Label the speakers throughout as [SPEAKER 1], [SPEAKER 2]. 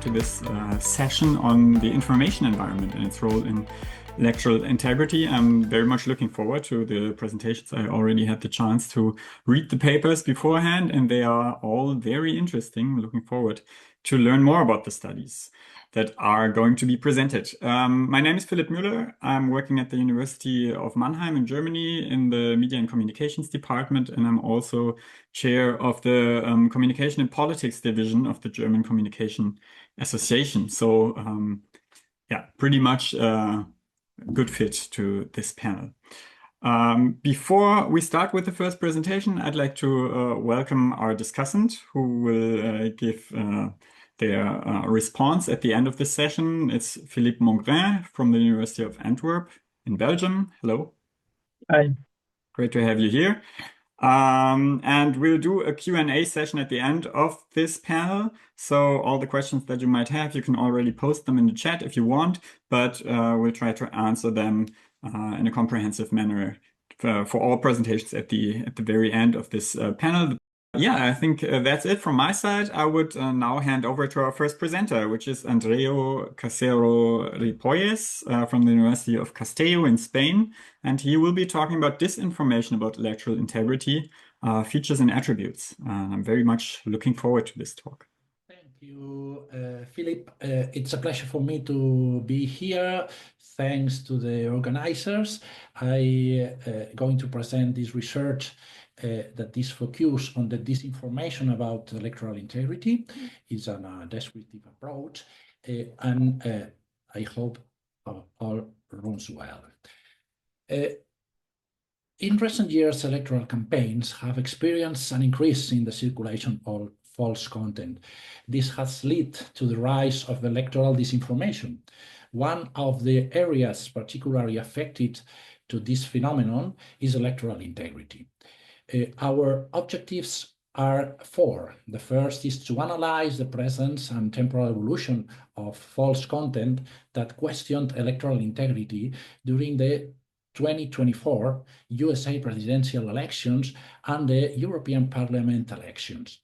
[SPEAKER 1] to this session on the information environment and its role in electoral integrity. I'm very much looking forward to the presentations. I already had the chance to read the papers beforehand, and they are all very interesting. Looking forward to learn more about the studies that are going to be presented. My name is Philipp Müller. I'm working at the University of Mannheim in Germany in the Media and Communications Department, and I'm also chair of the Communication and Politics Division of the German Communication Association. So yeah, pretty much a good fit to this panel. Before we start with the first presentation, I'd like to welcome our discussant who will give their response at the end of this session. It's Philippe Mongrain from the University of Antwerp in Belgium. Hello.
[SPEAKER 2] Hi.
[SPEAKER 1] Great to have you here. And we'll do a Q&A session at the end of this panel. So all the questions that you might have, you can already post them in the chat if you want, but we'll try to answer them in a comprehensive manner for all presentations at the very end of this panel. Yeah, I think that's it from my side. I would now hand over to our first presenter, which is Andreu Casero-Ripollés from the University of Castelló in Spain. And he will be talking about disinformation about electoral integrity, features and attributes. I'm very much looking forward to this talk.
[SPEAKER 3] Thank you, Philip. It's a pleasure for me to be here. Thanks to the organizers. I'm going to present this research that is focused on the disinformation about electoral integrity. It's a descriptive approach, and I hope all runs well. In recent years, electoral campaigns have experienced an increase in the circulation of false content. This has led to the rise of electoral disinformation. One of the areas particularly affected to this phenomenon is electoral integrity. Our objectives are four. The first is to analyze the presence and temporal evolution of false content that questioned electoral integrity during the 2024 USA presidential elections and the European Parliament elections.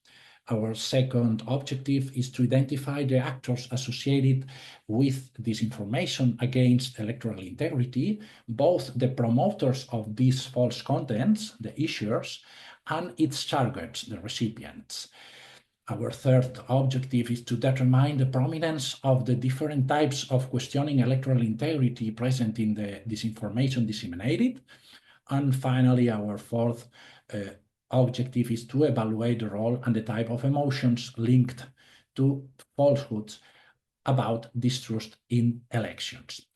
[SPEAKER 3] Our second objective is to identify the actors associated with disinformation against electoral integrity, both the promoters of these false contents, the issuers, and its targets, the recipients. Our third objective is to determine the prominence of the different types of questioning electoral integrity present in the disinformation disseminated. And finally, our fourth objective is to evaluate the role and the type of emotions linked to falsehoods about distrust in elections.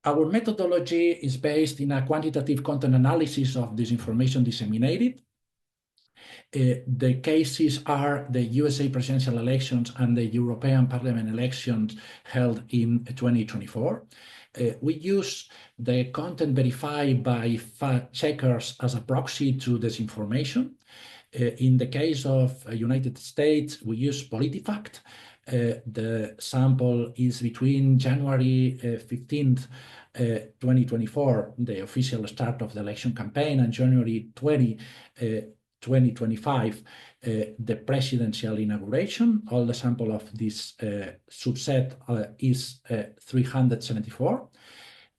[SPEAKER 3] Our methodology is based in a quantitative content analysis of disinformation disseminated. The cases are the USA presidential elections and the European Parliament elections held in 2024. We use the content verified by fact checkers as a proxy to disinformation. In the case of United States, we use PolitiFact. The sample is between January 15th, 2024, the official start of the election campaign, and January 20, 2025, the presidential inauguration. All the sample of this subset is 374.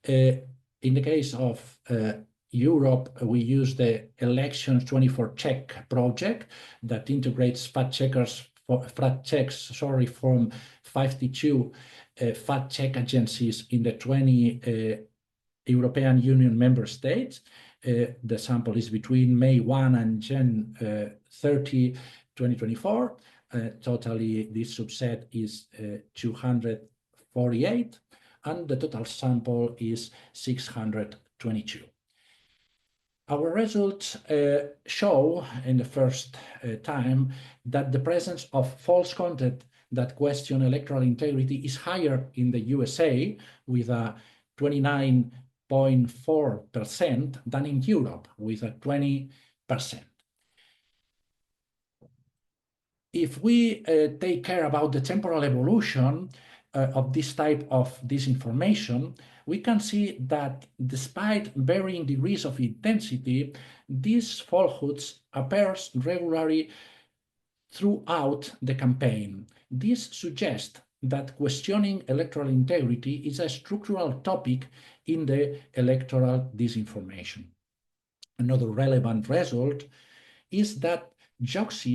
[SPEAKER 3] In the case of Europe, we use the Elections 24 Check project that integrates fact checks from 52 fact check agencies in the 20 European Union member states. The sample is between May 1 and June 30, 2024. Totally, this subset is 248, and the total sample is 622. Our results show in the first time that the presence of false content that question electoral integrity is higher in the USA, with a 29.4% than in Europe, with a 20%. If we take care about the temporal evolution of this type of disinformation, we can see that despite varying degrees of intensity, these falsehoods appear regularly throughout the campaign. This suggests that questioning electoral integrity is a structural topic in the electoral disinformation. Another relevant result is that jokes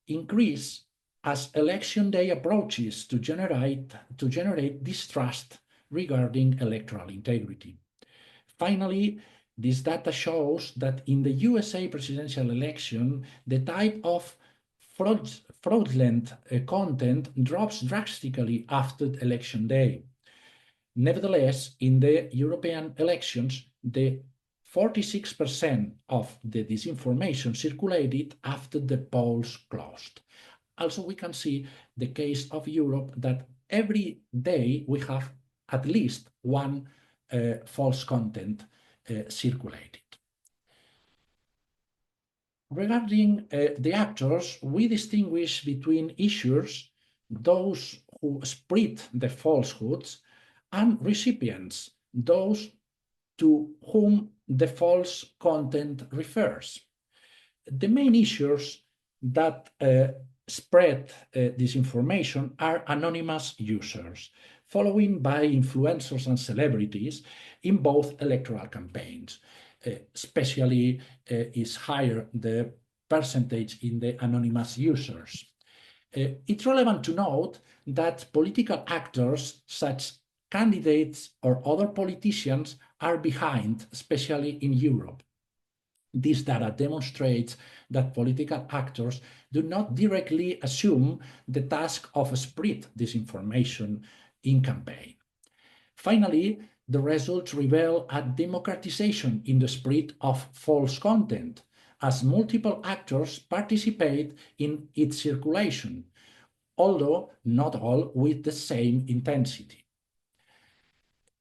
[SPEAKER 3] increase as election day approaches to generate distrust regarding electoral integrity. Finally, this data shows that in the USA presidential election, the type of fraudulent content drops drastically after election day. Nevertheless, in the European elections, the 46% of the disinformation circulated after the polls closed. Also, we can see the case of Europe that every day we have at least one false content circulated. Regarding the actors, we distinguish between issuers, those who spread the falsehoods, and recipients, those to whom the false content refers. The main issuers that spread disinformation are anonymous users, followed by influencers and celebrities in both electoral campaigns. Especially is higher the percentage in the anonymous users. It's relevant to note that political actors such candidates or other politicians are behind, especially in Europe. This data demonstrates that political actors do not directly assume the task of spread disinformation in campaign. Finally, the results reveal a democratization in the spread of false content, as multiple actors participate in its circulation, although not all with the same intensity.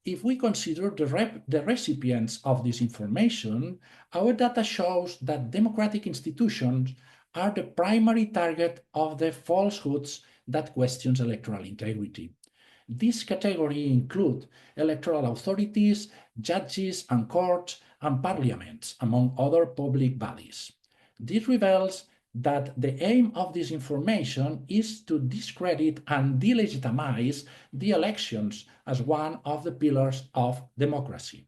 [SPEAKER 3] If we consider the recipients of this information, our data shows that democratic institutions are the primary target of the falsehoods that questions electoral integrity. This category includes electoral authorities, judges and courts, and parliaments, among other public bodies. This reveals that the aim of this information is to discredit and delegitimize the elections as one of the pillars of democracy.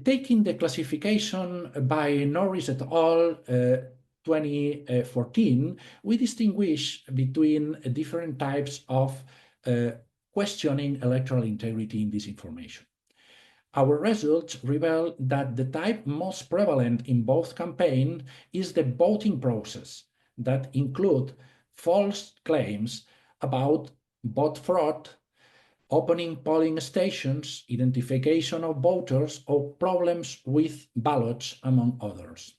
[SPEAKER 3] Taking the classification by Norris et al. 2014, we distinguish between different types of questioning electoral integrity in disinformation. Our results reveal that the type most prevalent in both campaigns is the voting process that include false claims about vote fraud, opening polling stations, identification of voters, or problems with ballots, among others.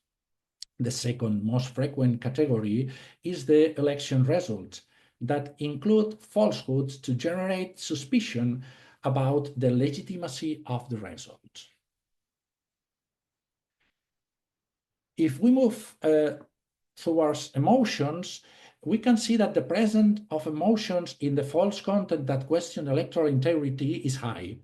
[SPEAKER 3] The second most frequent category is the election results that include falsehoods to generate suspicion about the legitimacy of the results. If we move towards emotions, we can see that the presence of emotions in the false content that question electoral integrity is high.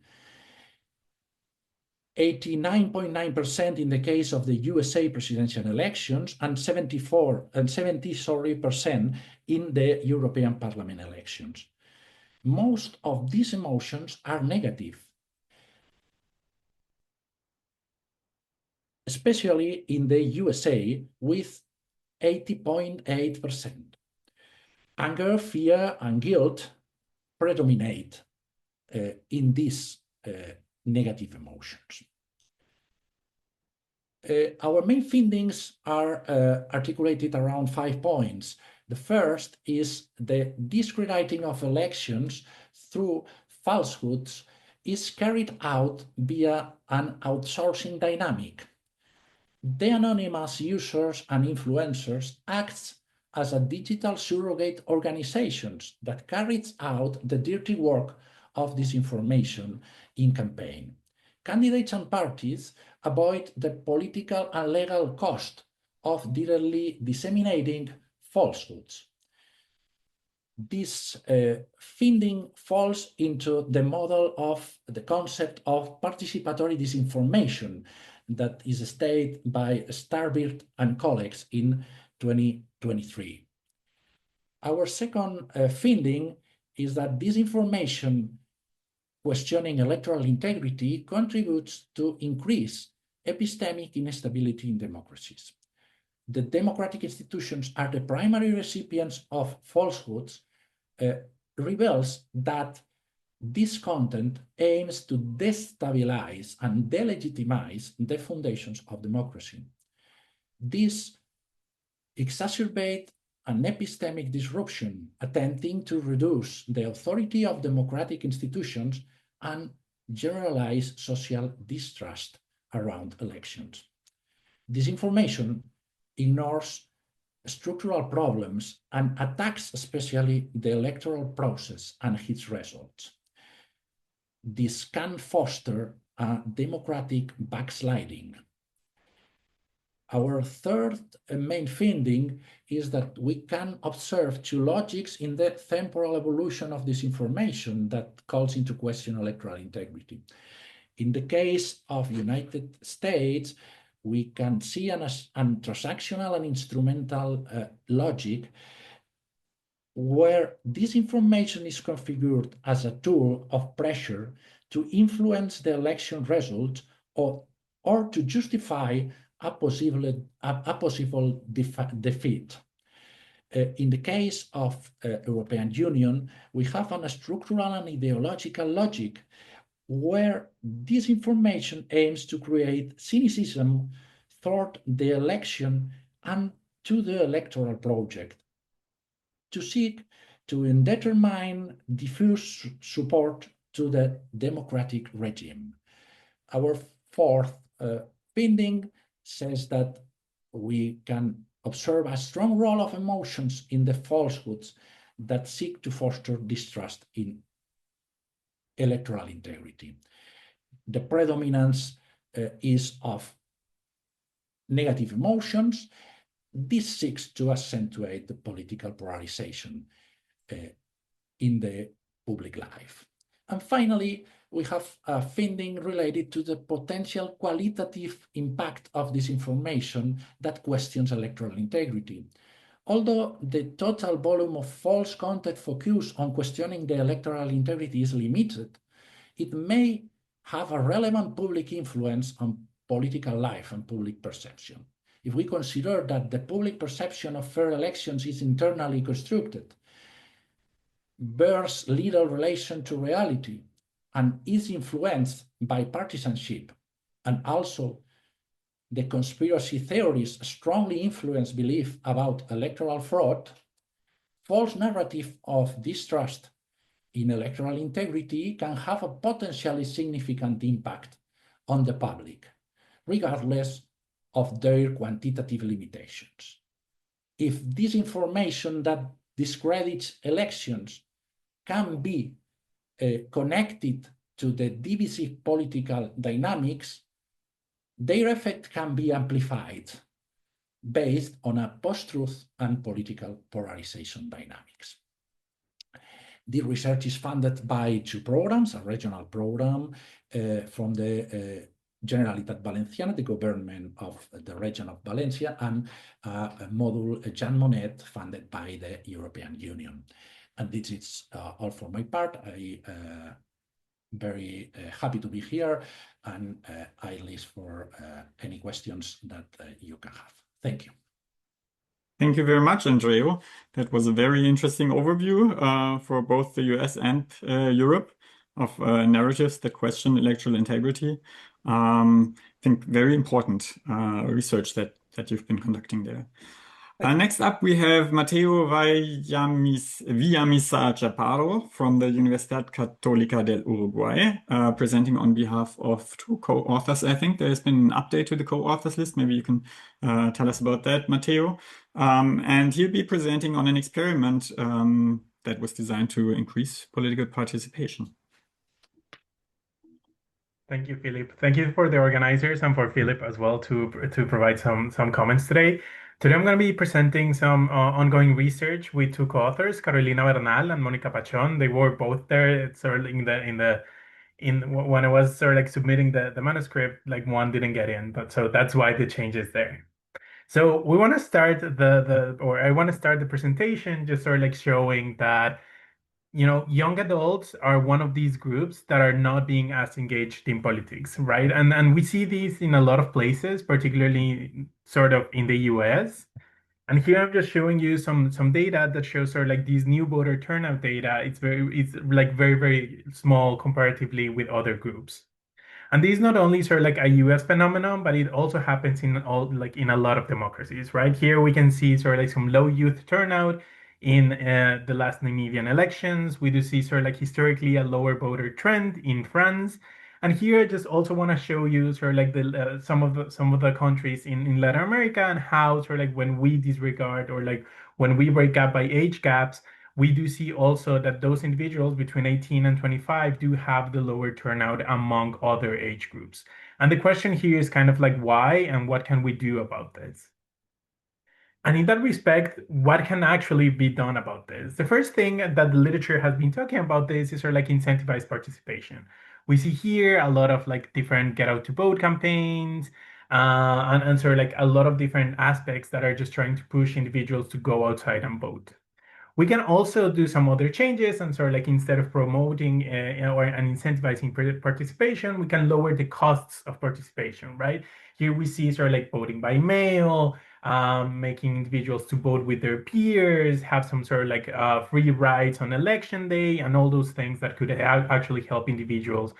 [SPEAKER 3] 89.9% in the case of the USA presidential elections and 70% in the European Parliament elections. Most of these emotions are negative, especially in the USA with 80.8%. Anger, fear, and guilt predominate in these negative emotions. Our main findings are articulated around 5 points. The first is the discrediting of elections through falsehoods is carried out via an outsourcing dynamic. The anonymous users and influencers act as a digital surrogate organizations that carries out the dirty work of disinformation in campaign. Candidates and parties avoid the political and legal cost of directly disseminating falsehoods. This finding falls into the model of the concept of participatory disinformation that is stated by Starbird and colleagues in 2023. Our second finding is that disinformation questioning electoral integrity contributes to increase epistemic instability in democracies. The democratic institutions are the primary recipients of falsehoods reveals that this content aims to destabilize and delegitimize the foundations of democracy. This exacerbates an epistemic disruption, attempting to reduce the authority of democratic institutions and generalize social distrust around elections. Disinformation ignores structural problems and attacks especially the electoral process and its results. This can foster a democratic backsliding. Our third main finding is that we can observe two logics in the temporal evolution of disinformation that calls into question electoral integrity. In the case of United States, we can see an transactional and instrumental logic where disinformation is configured as a tool of pressure to influence the election result or to justify a possible defeat. In the case of European Union, we have a structural and ideological logic where disinformation aims to create cynicism toward the election and to the electoral project, to seek to determine diffuse support to the democratic regime. Our fourth finding says that we can observe a strong role of emotions in the falsehoods that seek to foster distrust in electoral integrity. The predominance is of negative emotions. This seeks to accentuate the political polarization in the public life. And finally, we have a finding related to the potential qualitative impact of disinformation that questions electoral integrity. Although the total volume of false content focused on questioning the electoral integrity is limited, it may have a relevant public influence on political life and public perception. If we consider that the public perception of fair elections is internally constructed, bears little relation to reality, and is influenced by partisanship, and also the conspiracy theories strongly influence belief about electoral fraud, false narrative of distrust in electoral integrity can have a potentially significant impact on the public, regardless of their quantitative limitations. If disinformation that discredits elections can be connected to the divisive political dynamics, their effect can be amplified based on a post-truth and political polarization dynamics. The research is funded by two programs, a regional program from the Generalitat Valenciana, the government of the region of Valencia, and a module, Jean Monnet, funded by the European Union. And this is all for my part. I'm very happy to be here, and I list for any questions that you can have. Thank you.
[SPEAKER 1] Thank you very much, Andreu. That was a very interesting overview for both the US and Europe of narratives that question electoral integrity. I think very important research that you've been conducting there. Next up, we have Mateo Villamizar Chaparro from the Universidad Católica del Uruguay, presenting on behalf of two co-authors. I think there's been an update to the co-authors list. Maybe you can tell us about that, Mateo. And he'll be presenting on an experiment that was designed to increase political participation.
[SPEAKER 2] Thank you, Philippe. Thank you for the organizers and for Philippe as well to provide some comments today. Today I'm going to be presenting some ongoing research with two co-authors, Carolina Bernal and Mónica Pachón. They were both there sort of when I was sort of like submitting the manuscript, like one didn't get in, but so that's why the change is there. So we want to start or I want to start the presentation just sort of like showing that, young adults are one of these groups that are not being as engaged in politics, right? And we see these in a lot of places, particularly sort of in the US. And here I'm just showing you some data that shows sort of like these new voter turnout data. It's like very, very small comparatively with other groups. And this is not only sort of like a US phenomenon, but it also happens in a lot of democracies, right? Here we can see sort of like some low youth turnout in the last Namibian elections. We do see sort of like historically a lower voter trend in France. And here I just also want to show you sort of like some of the countries in Latin America and how sort of like when we disregard or like when we break up by age gaps, we do see also that those individuals between 18 and 25 do have the lower turnout among other age groups. And the question here is kind of like why and what can we do about this? And in that respect, what can actually be done about this? The first thing that the literature has been talking about this is sort of like incentivized participation. We see here a lot of like different get out to vote campaigns, and sort of like a lot of different aspects that are just trying to push individuals to go outside and vote. We can also do some other changes and sort of like instead of promoting and incentivizing participation, we can lower the costs of participation, right? Here we see sort of like voting by mail, making individuals to vote with their peers, have some sort of like free rides on election day, and all those things that could actually help individuals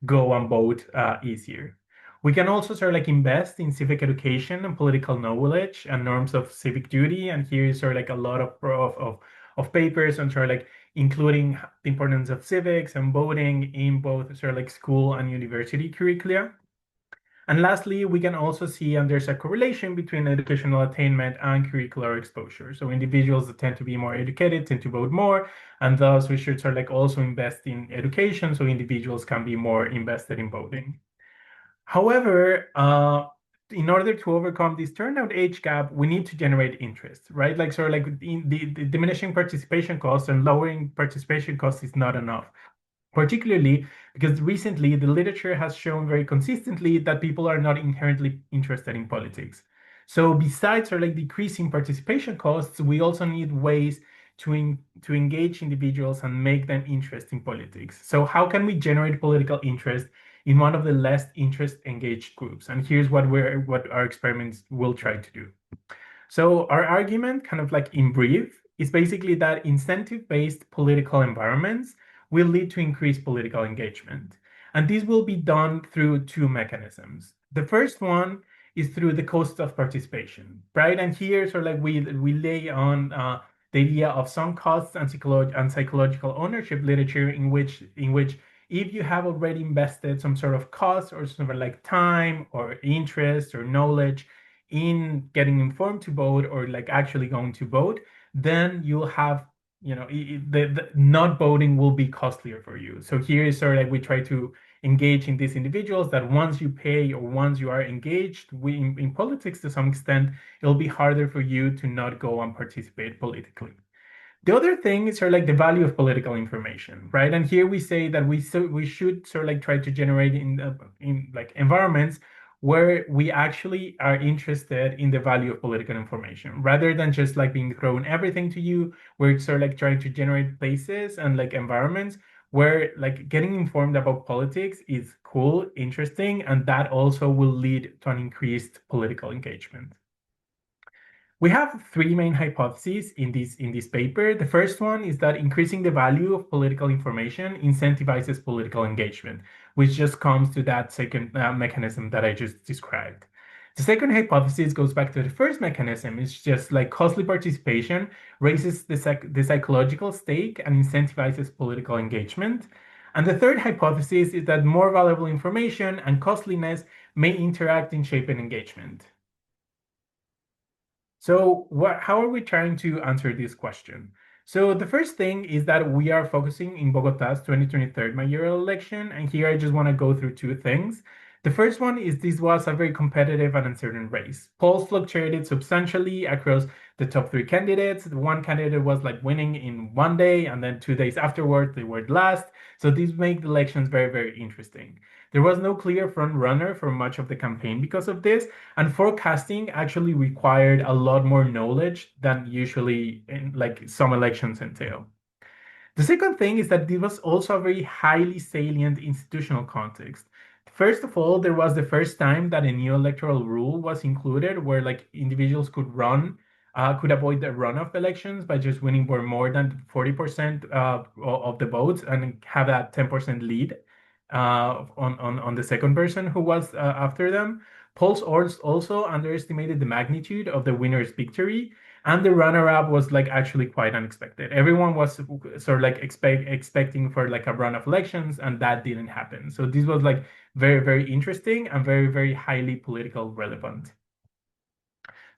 [SPEAKER 2] go and vote easier. We can also sort of like invest in civic education and political knowledge and norms of civic duty. And here is sort of like a lot of papers on sort of like including the importance of civics and voting in both sort of like school and university curricula. And lastly, we can also see and there's a correlation between educational attainment and curricular exposure. So individuals that tend to be more educated tend to vote more, and thus we should sort of like also invest in education so individuals can be more invested in voting. However, in order to overcome this turnout age gap, we need to generate interest, right? Like sort of like the diminishing participation costs and lowering participation costs is not enough. Particularly because recently the literature has shown very consistently that people are not inherently interested in politics. So besides sort of like decreasing participation costs, we also need ways to engage individuals and make them interested in politics. So how can we generate political interest in one of the less interest engaged groups? And here's what our experiments will try to do. So our argument, kind of like in brief, is basically that incentive-based political environments will lead to increased political engagement. And this will be done through two mechanisms. The first one is through the cost of participation, right? And here, sort of like we lay on the idea of some costs and psychological ownership literature in which if you have already invested some sort of cost or sort of like time or interest or knowledge in getting informed to vote or like actually going to vote, then you'll have, the not voting will be costlier for you. So here is sort of like we try to engage in these individuals that once you pay or once you are engaged in politics to some extent, it'll be harder for you to not go and participate politically. The other thing is sort of like the value of political information, right? And here we say that we should sort of like try to generate in like environments where we actually are interested in the value of political information rather than just like being thrown everything to you. We're sort of like trying to generate places and like environments where like getting informed about politics is cool, interesting, and that also will lead to an increased political engagement. We have three main hypotheses in this paper. The first one is that increasing the value of political information incentivizes political engagement, which just comes to that second mechanism that I just described. The second hypothesis goes back to the first mechanism. It's just like costly participation raises the psychological stake and incentivizes political engagement. And the third hypothesis is that more valuable information and costliness may interact in shaping engagement. So how are we trying to answer this question? So the first thing is that we are focusing in Bogota's 2023 mayoral election. And here I just want to go through two things. The first one is this was a very competitive and uncertain race. Polls fluctuated substantially across the top three candidates. The one candidate was like winning in one day, and then 2 days afterward, they were last. So these make the elections very, very interesting. There was no clear front runner for much of the campaign because of this, and forecasting actually required a lot more knowledge than usually in like some elections entail. The second thing is that this was also a very highly salient institutional context. First of all, there was the first time that a new electoral rule was included where like individuals could avoid the runoff elections by just winning for more than 40% of the votes and have that 10% lead on the second person who was after them. Polls also underestimated the magnitude of the winner's victory, and the runner-up was like actually quite unexpected. Everyone was sort of like expecting for like a run of elections, and that didn't happen. So this was like very, very interesting and very, very highly political relevant.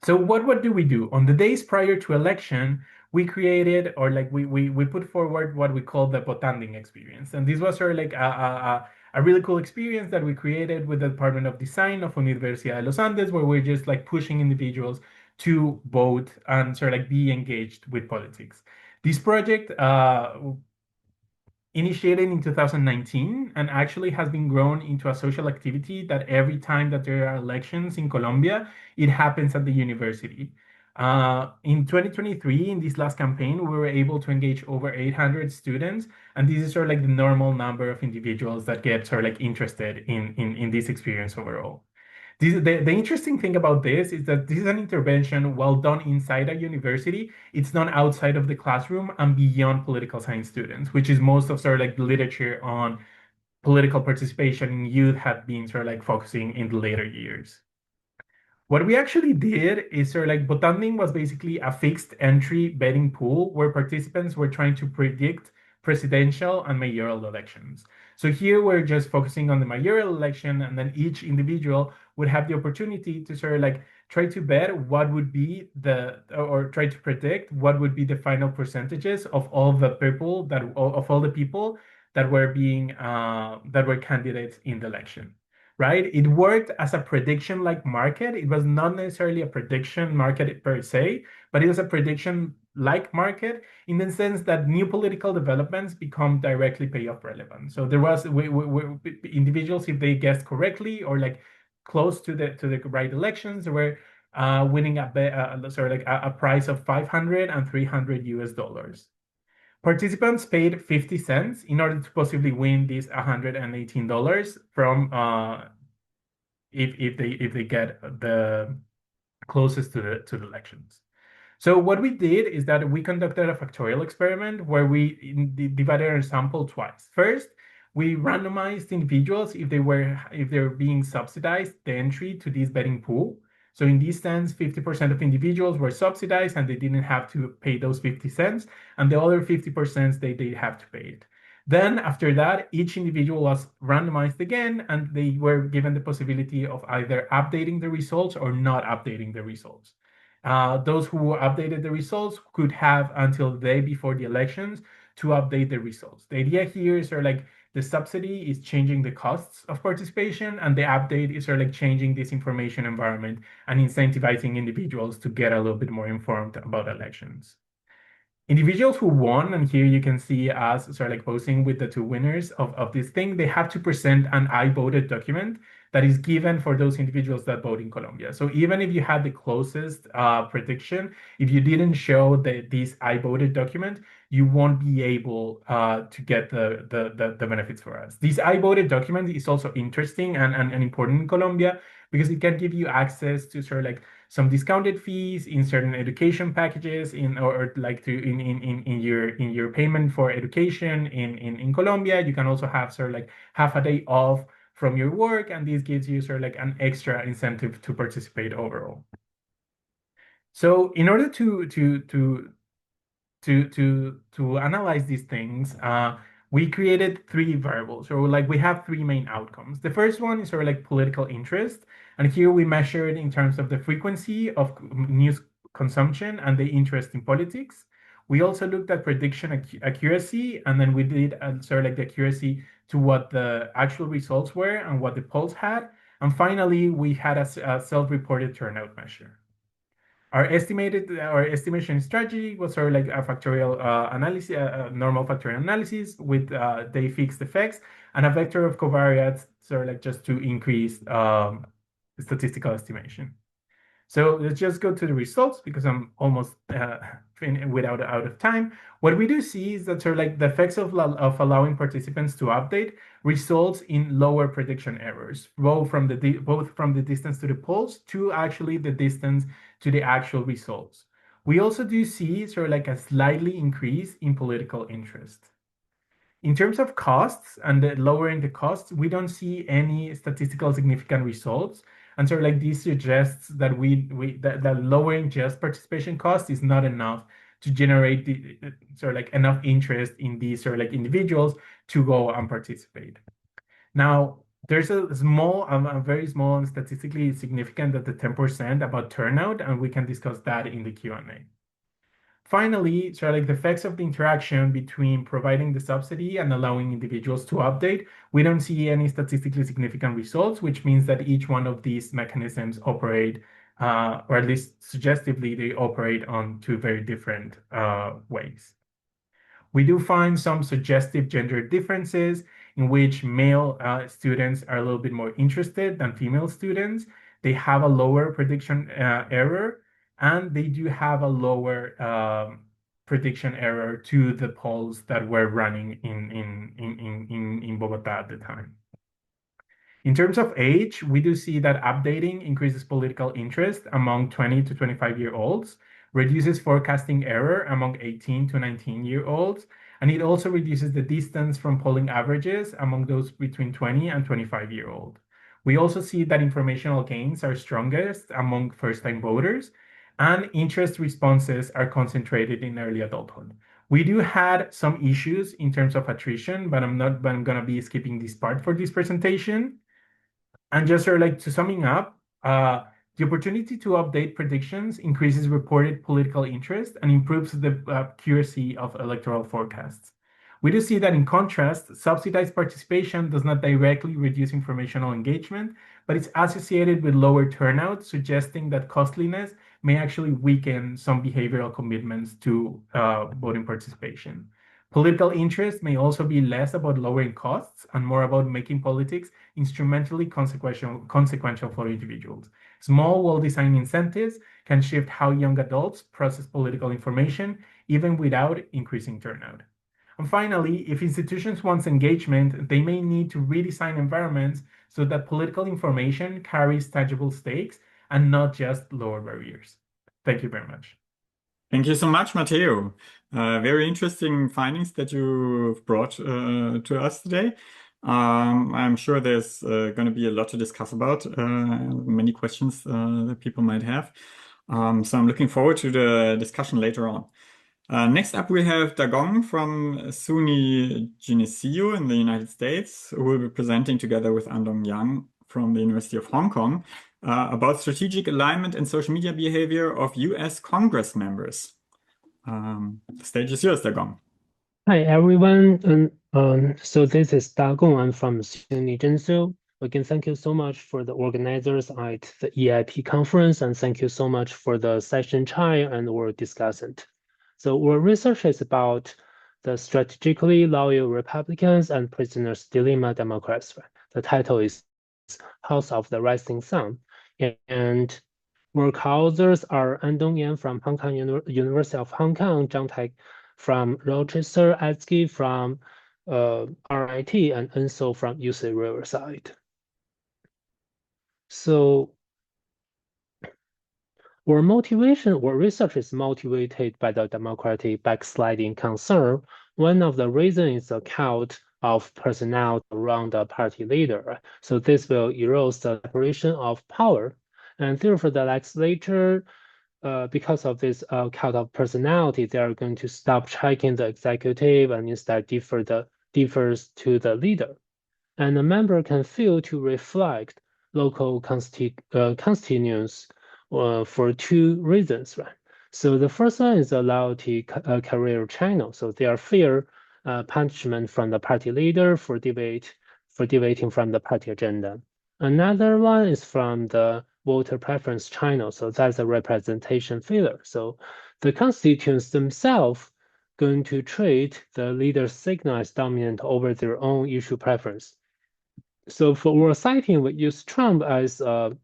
[SPEAKER 2] So what do we do? On the days prior to election, we created or like we put forward what we call the botanding experience. And this was sort of like a really cool experience that we created with the Department of Design of Universidad de los Andes, where we're just like pushing individuals to vote and sort of like be engaged with politics. This project initiated in 2019 and actually has been grown into a social activity that every time that there are elections in Colombia, it happens at the university. In 2023, in this last campaign, we were able to engage over 800 students, and this is sort of like the normal number of individuals that get sort of like interested in this experience overall. The interesting thing about this is that this is an intervention well done inside a university. It's done outside of the classroom and beyond political science students, which is most of sort of like the literature on political participation in youth have been sort of like focusing in the later years. What we actually did is sort of like botanding was basically a fixed entry betting pool where participants were trying to predict presidential and mayoral elections. So here we're just focusing on the mayoral election, and then each individual would have the opportunity to sort of like try to bet what would be or try to predict what would be the final percentages of all the people of all the people that were being that were candidates in the election. Right? It worked as a prediction-like market. It was not necessarily a prediction market per se, but it was a prediction-like market in the sense that new political developments become directly payoff relevant. So there was individuals, if they guessed correctly or like close to the right elections, they were winning sort of like a price of 500 and 300 US dollars. Participants paid 50 cents in order to possibly win these $118 from if they get the closest to the elections. So what we did is that we conducted a factorial experiment where we divided our sample twice. First, we randomized individuals if they were being subsidized the entry to this betting pool. So in this sense, 50% of individuals were subsidized and they didn't have to pay those 50 cents, and the other 50% they did have to pay it. Then after that, each individual was randomized again, and they were given the possibility of either updating the results or not updating the results. Those who updated the results could have until the day before the elections to update the results. The idea here is sort of like the subsidy is changing the costs of participation, and the update is sort of like changing this information environment and incentivizing individuals to get a little bit more informed about elections. Individuals who won, and here you can see us sort of like posing with the two winners of this thing, they have to present an I voted document that is given for those individuals that vote in Colombia. So even if you had the closest prediction, if you didn't show this I voted document, you won't be able to get the benefits for us. This I voted document is also interesting and important in Colombia because it can give you access to sort of like some discounted fees in certain education packages in your payment for education in Colombia. You can also have sort of like half a day off from your work, and this gives you sort of like an extra incentive to participate overall. So in order to analyze these things, we created three variables. So like we have three main outcomes. The first one is sort of like political interest. And here we measured in terms of the frequency of news consumption and the interest in politics. We also looked at prediction accuracy, and then we did sort of like the accuracy to what the actual results were and what the polls had. And finally, we had a self-reported turnout measure. Our estimation strategy was sort of like a factorial analysis, normal factorial analysis with day fixed effects and a vector of covariates, sort of like just to increase statistical estimation. So let's just go to the results because I'm almost out of time. What we do see is that sort of like the effects of allowing participants to update results in lower prediction errors, both from the distance to the polls to actually the distance to the actual results. We also do see sort of like a slightly increase in political interest. In terms of costs and lowering the costs, we don't see any statistical significant results. And sort of like this suggests that that lowering just participation cost is not enough to generate sort of like enough interest in these sort of like individuals to go and participate. Now, there's a very small and statistically significant at the 10% about turnout, and we can discuss that in the Q&A. Finally, sort of like the effects of the interaction between providing the subsidy and allowing individuals to update, we don't see any statistically significant results, which means that each one of these mechanisms operate, or at least suggestively, they operate on two very different ways. We do find some suggestive gender differences in which male students are a little bit more interested than female students. They have a lower prediction error, and they do have a lower prediction error to the polls that were running in Bogota at the time. In terms of age, we do see that updating increases political interest among 20 to 25-year-olds, reduces forecasting error among 18 to 19-year-olds, and it also reduces the distance from polling averages among those between 20 and 25-year-old. We also see that informational gains are strongest among first-time voters, and interest responses are concentrated in early adulthood. We do had some issues in terms of attrition, but I'm gonna be skipping this part for this presentation. And just sort of like to summing up, the opportunity to update predictions increases reported political interest and improves the accuracy of electoral forecasts. We do see that in contrast, subsidized participation does not directly reduce informational engagement, but it's associated with lower turnout, suggesting that costliness may actually weaken some behavioral commitments to voting participation. Political interest may also be less about lowering costs and more about making politics instrumentally consequential for individuals. Small, well-designed incentives can shift how young adults process political information, even without increasing turnout. And finally, if institutions want engagement, they may need to redesign environments so that political information carries tangible stakes and not just lower barriers. Thank you very much.
[SPEAKER 1] Thank you so much, Mateo. Very interesting findings that you've brought to us today. I'm sure there's going to be a lot to discuss about, many questions that people might have. So I'm looking forward to the discussion later on. Next up, we have Dagong from SUNY Geneseo in the United States, who will be presenting together with Andong Yang from the University of Hong Kong about strategic alignment and social media behavior of US Congress members. The stage is yours, Dagong.
[SPEAKER 4] Hi, everyone. So this is Dagong. I'm from SUNY Geneseo. Again, thank you so much for the organizers at the EIP conference, and thank you so much for the session chair and our discussant. So our research is about the strategically loyal Republicans and prisoners dilemma Democrats. The title is House of the Rising Sun. And our co-authors are Andong Yang from Hong Kong University of Hong Kong, Chernykh from Rochester, Atsky from RIT, and Enso from UC Riverside. So our research is motivated by the democratic backsliding concern. One of the reasons is the cult of personality around the party leader. So this will erode the separation of power. And therefore, the legislature, because of this cult of personality, they are going to stop checking the executive and instead defers to the leader. And the member can fail to reflect local constituents for two reasons, right? So the first one is the loyalty career channel. So they are fear punishment from the party leader for deviating from the party agenda. Another one is from the voter preference channel. So that's a representation failure. So the constituents themselves going to treat the leader's signal as dominant over their own issue preference. So for our citing, we use Trump as a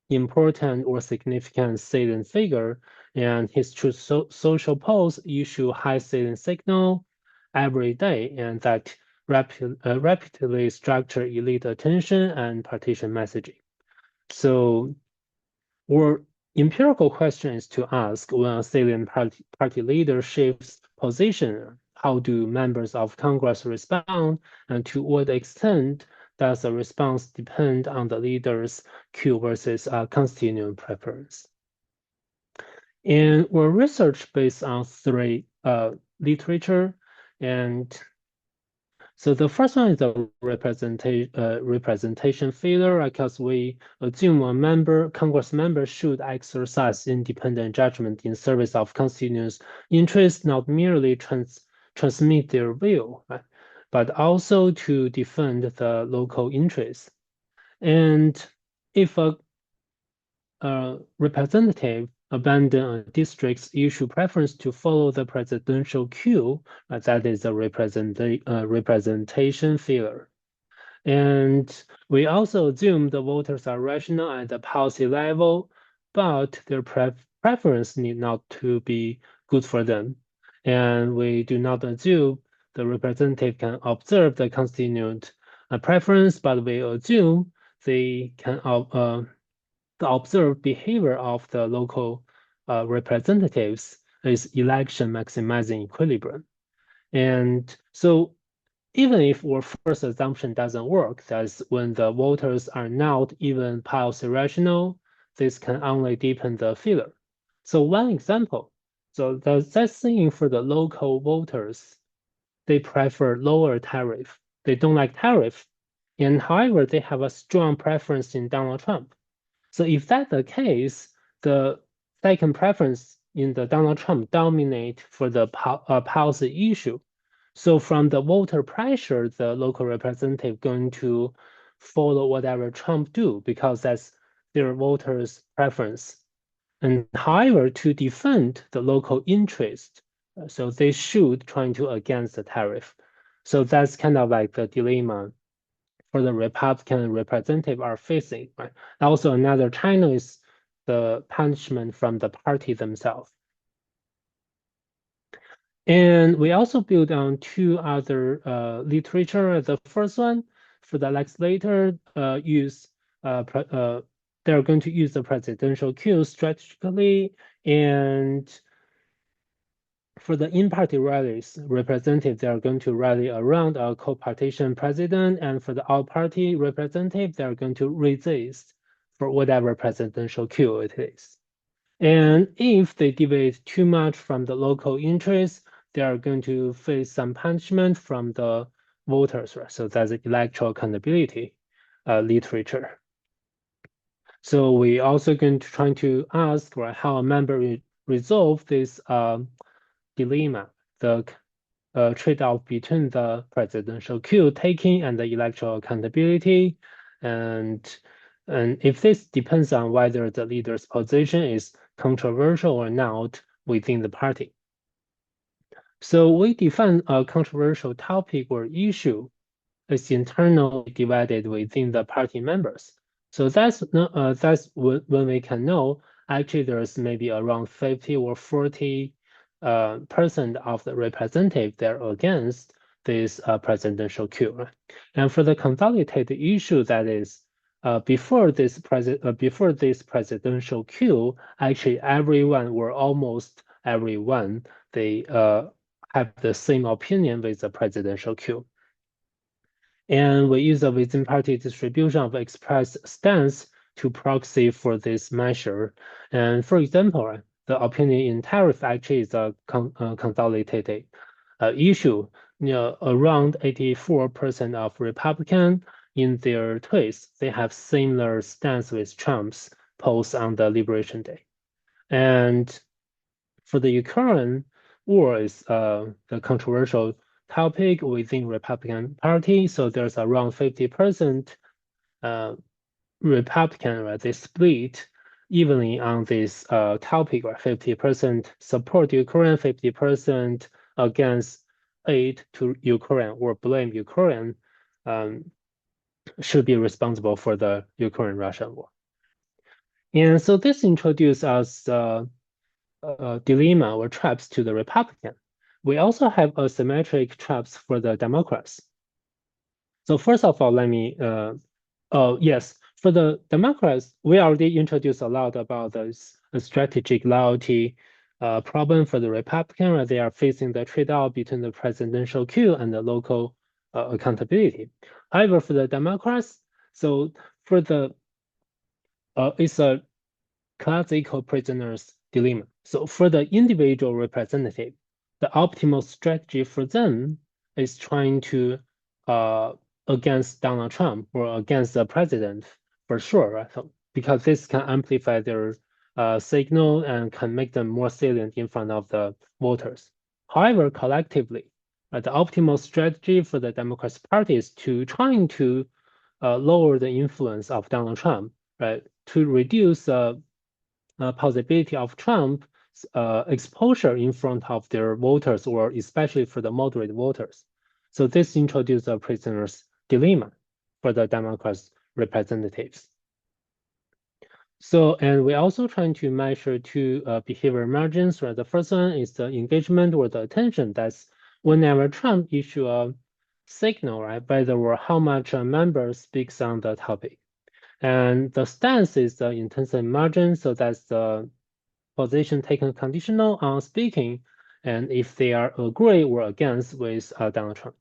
[SPEAKER 4] important or significant salient figure, and his true social posts issue high salient signal every day, and that rapidly structure elite attention and partisan messaging. So our empirical question is to ask, when a salient party leader shifts position, how do members of Congress respond, and to what extent does the response depend on the leader's cue versus constituent preference? And our research based on three literature, and so the first one is the representation failure, because we assume a Congress member should exercise independent judgment in service of constituents' interests, not merely transmit their view, right, but also to defend the local interests. And if a representative abandon a district's issue preference to follow the presidential cue, that is a representation failure. And we also assume the voters are rational at the policy level, but their preference need not to be good for them. And we do not assume the representative can observe the constituent preference, but we assume they can the observed behavior of the local representatives is election maximizing equilibrium. And so even if our first assumption doesn't work, that's when the voters are not even policy rational, this can only deepen the failure. So one example, so that's saying for the local voters, they prefer lower tariff. They don't like tariff. And however, they have a strong preference in Donald Trump. So if that's the case, the second preference in the Donald Trump dominate for the policy issue. So from the voter pressure, the local representative going to follow whatever Trump do because that's their voters' preference. And however, to defend the local interest, so they should try to against the tariff. So that's kind of like the dilemma for the Republican representative are facing, right? Also, another channel is the punishment from the party themselves. And we also build on two other literature. The first one, for the legislator, they're going to use the presidential cue strategically, and for the in-party rallies, representatives, they are going to rally around a co-partition president, and for the out-party representative, they are going to resist for whatever presidential cue it is. And if they deviate too much from the local interests, they are going to face some punishment from the voters, right? So that's electoral accountability literature. So we also going to try to ask, right, how a member will resolve this dilemma, the trade-off between the presidential cue taking and the electoral accountability. And if this depends on whether the leader's position is controversial or not within the party. So we define a controversial topic or issue as internally divided within the party members. So that's when we can know actually there's maybe around 50 or 40% of the representative that are against this presidential cue. And for the consolidated issue, that is before this presidential cue, actually everyone or almost everyone, they have the same opinion with the presidential cue. And we use a within party distribution of express stance to proxy for this measure. And for example, the opinion in tariff actually is a consolidated issue. Around 84% of Republicans in their tweets, they have similar stance with Trump's post on the Liberation Day. And for the Ukraine war is the controversial topic within Republican Party. So there's around 50% Republican, right, they split evenly on this topic, right? 50% support Ukraine, 50% against aid to Ukraine or blame Ukraine, should be responsible for the Ukraine-Russian war. And so this introduced us dilemma or traps to the Republican. We also have asymmetric traps for the Democrats. So first of all, let me, yes, for the Democrats, we already introduced a lot about this strategic loyalty problem for the Republican, right? They are facing the trade-off between the presidential queue and the local accountability. However, for the Democrats, so for the, it's a classical prisoner's dilemma. So for the individual representative, the optimal strategy for them is trying to against Donald Trump or against the president for sure, right? So, because this can amplify their signal and can make them more salient in front of the voters. However, collectively, the optimal strategy for the Democratic Party is to trying to lower the influence of Donald Trump, right? To reduce possibility of Trump's exposure in front of their voters, or especially for the moderate voters. So this introduced a prisoner's dilemma for the Democrats representatives. So, and we're also trying to measure two behavior margins, right? The first one is the engagement or the attention. That's whenever Trump issue a signal, right? Whether or how much a member speaks on the topic. And the stance is the intensity margin, so that's the position taken conditional on speaking, and if they are agree or against with Donald Trump.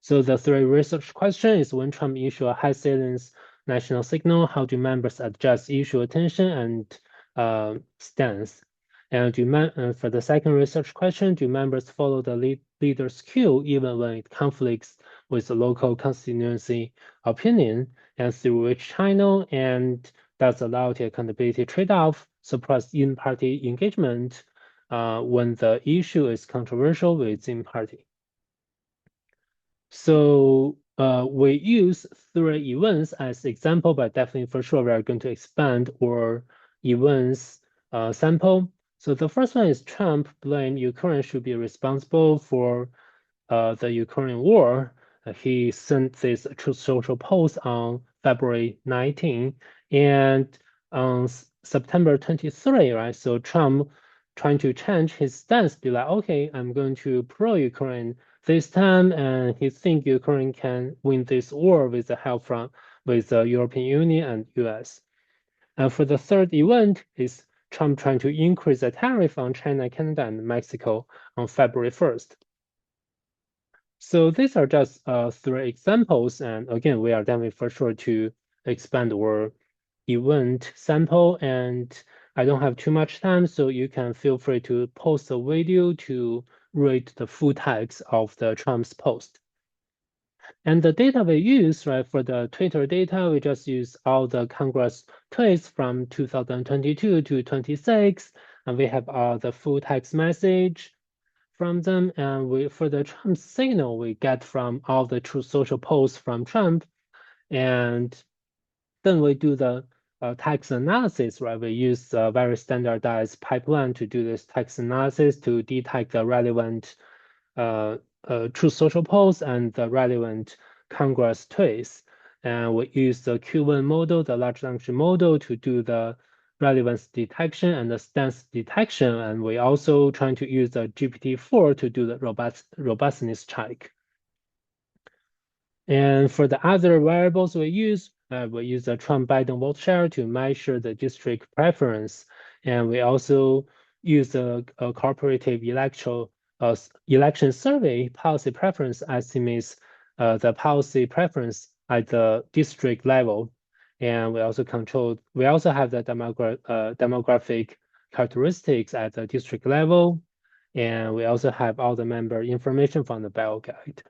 [SPEAKER 4] So the three research question is when Trump issue a high salience national signal, how do members adjust issue attention and stance? And for the second research question, do members follow the leader's cue even when it conflicts with the local constituency opinion, and through which channel, and does the loyalty accountability trade-off suppress in-party engagement when the issue is controversial within party? So we use three events as example, but definitely for sure we are going to expand our events sample. So the first one is Trump blame Ukraine should be responsible for the Ukraine war. He sent this Truth Social post on February 19, and on September 23, right? So Trump trying to change his stance, be like, okay, I'm going to pro-Ukraine this time, and he think Ukraine can win this war with the help from the European Union and US. And for the third event is Trump trying to increase the tariff on China, Canada, and Mexico on February 1st. So these are just three examples, and again, we are definitely for sure to expand our event sample, and I don't have too much time, so you can feel free to post a video to read the full text of the Trump's post. And the data we use, right, for the Twitter data, we just use all the Congress tweets from 2022 to 26, and we have the full text message from them. And for the Trump signal, we get from all the Truth Social posts from Trump, and then we do the text analysis, right? We use a very standardized pipeline to do this text analysis to detect the relevant Truth Social posts and the relevant Congress tweets. And we use the Q1 model, the large language model, to do the relevance detection and the stance detection. And we also trying to use the GPT-4 to do the robustness check. And for the other variables we use the Trump-Biden vote share to measure the district preference. And we also use a cooperative election survey policy preference estimates the policy preference at the district level. And we also have the demographic characteristics at the district level. And we also have all the member information from the bio guide,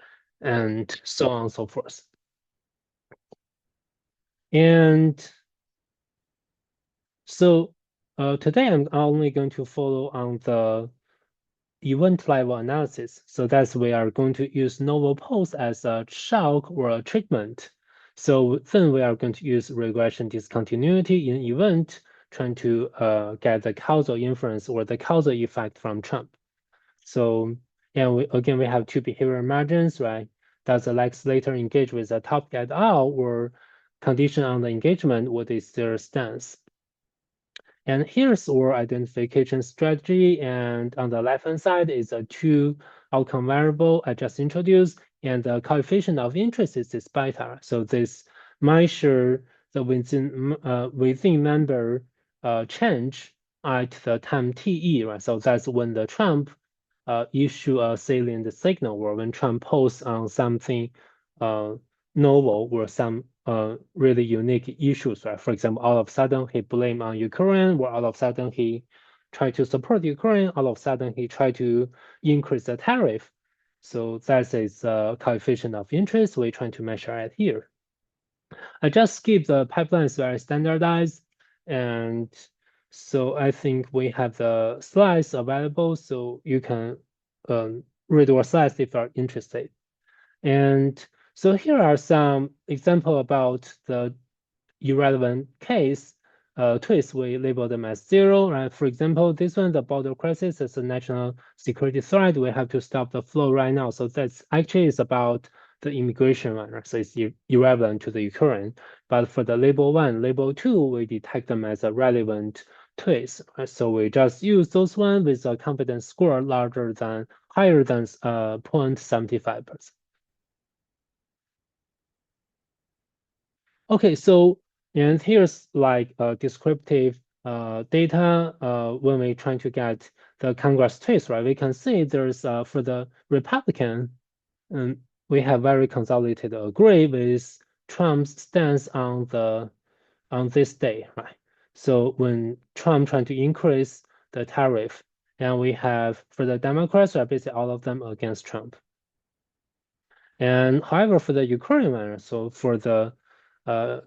[SPEAKER 4] and so on and so forth. And so today I'm only going to follow on the event level analysis. So that's we are going to use novel posts as a shock or a treatment. So then we are going to use regression discontinuity in event, trying to get the causal inference or the causal effect from Trump. So and again, we have two behavior margins, right? Does the legislator engage with the topic at all, or condition on the engagement? What is their stance? And here's our identification strategy. And on the left-hand side is a two outcome variable I just introduced, and the coefficient of interest is this beta. So this measure the within member change at the time TE, right? So that's when the Trump issue a salient signal, or when Trump posts on something novel or some really unique issues, right? For example, all of a sudden he blame on Ukraine, or all of a sudden he tried to support Ukraine, all of a sudden he tried to increase the tariff. So that is a coefficient of interest we're trying to measure at here. I just skip the pipelines very standardized, and so I think we have the slides available, so you can read our slides if you're interested. And so here are some examples about the irrelevant case twists. We label them as 0, right? For example, this one, the border crisis, is a national security threat. We have to stop the flow right now. So that's actually is about the immigration one, right? So it's irrelevant to the Ukraine. But for the label 1, label 2, we detect them as a relevant twist, right? So we just use those one with a confidence score higher than 0.75%. Okay, so and here's like descriptive data when we're trying to get the Congress twist, right? We can see there's for the Republican, we have very consolidated agree with Trump's stance on this day, right? So when Trump trying to increase the tariff, and we have for the Democrats, are basically all of them against Trump. And however, for the Ukraine one, so for the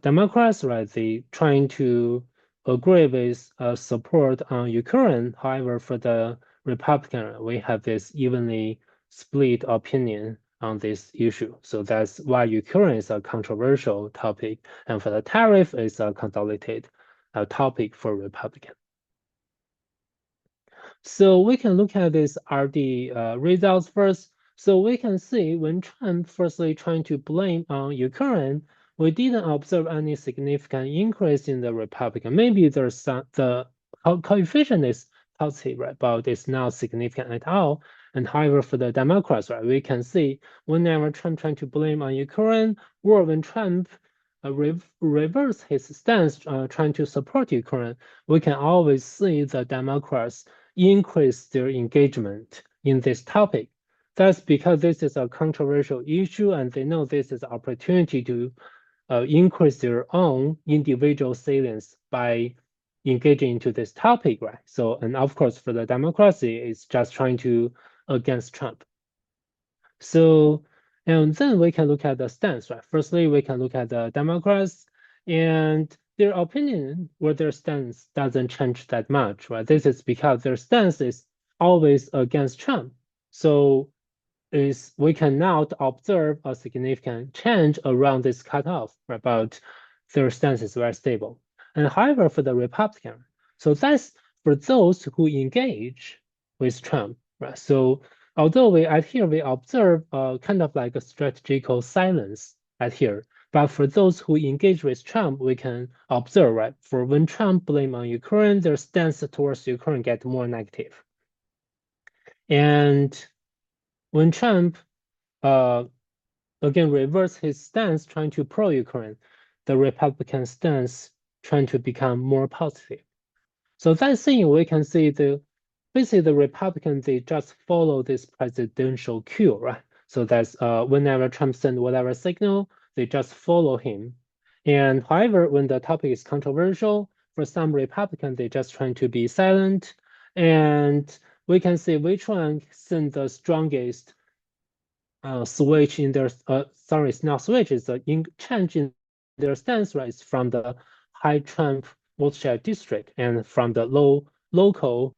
[SPEAKER 4] Democrats, right, they trying to agree with support on Ukraine. However, for the Republican, we have this evenly split opinion on this issue. So that's why Ukraine is a controversial topic, and for the tariff is a consolidated topic for Republican. So we can look at this RD results first. So we can see when Trump firstly trying to blame on Ukraine, we didn't observe any significant increase in the Republican. Maybe there's the coefficient is positive, right? But it's not significant at all. And however, for the Democrats, right, we can see whenever Trump trying to blame on Ukraine, or when Trump reverse his stance trying to support Ukraine, we can always see the Democrats increase their engagement in this topic. That's because this is a controversial issue, and they know this is an opportunity to increase their own individual salience by engaging into this topic, right? So, and of course, for the democracy, it's just trying to against Trump. So, and then we can look at the stance, right? Firstly, we can look at the Democrats and their opinion or their stance doesn't change that much, right? This is because their stance is always against Trump. So we cannot observe a significant change around this cutoff, right? But their stance is very stable. And however, for the Republican, so that's for those who engage with Trump, right? So although we observe kind of like a strategical silence at here, but for those who engage with Trump, we can observe, right? For when Trump blame on Ukraine, their stance towards Ukraine get more negative. And when Trump again reverse his stance trying to pro-Ukraine, the Republican stance trying to become more positive. So that thing we can see basically the Republicans, they just follow this presidential cue, right? So that's whenever Trump sends whatever signal, they just follow him. And however, when the topic is controversial, for some Republicans, they just trying to be silent. And we can see which one sent the strongest switch in their, sorry, it's not switch, it's a change in their stance, right? It's from the high Trump vote share district and from the low local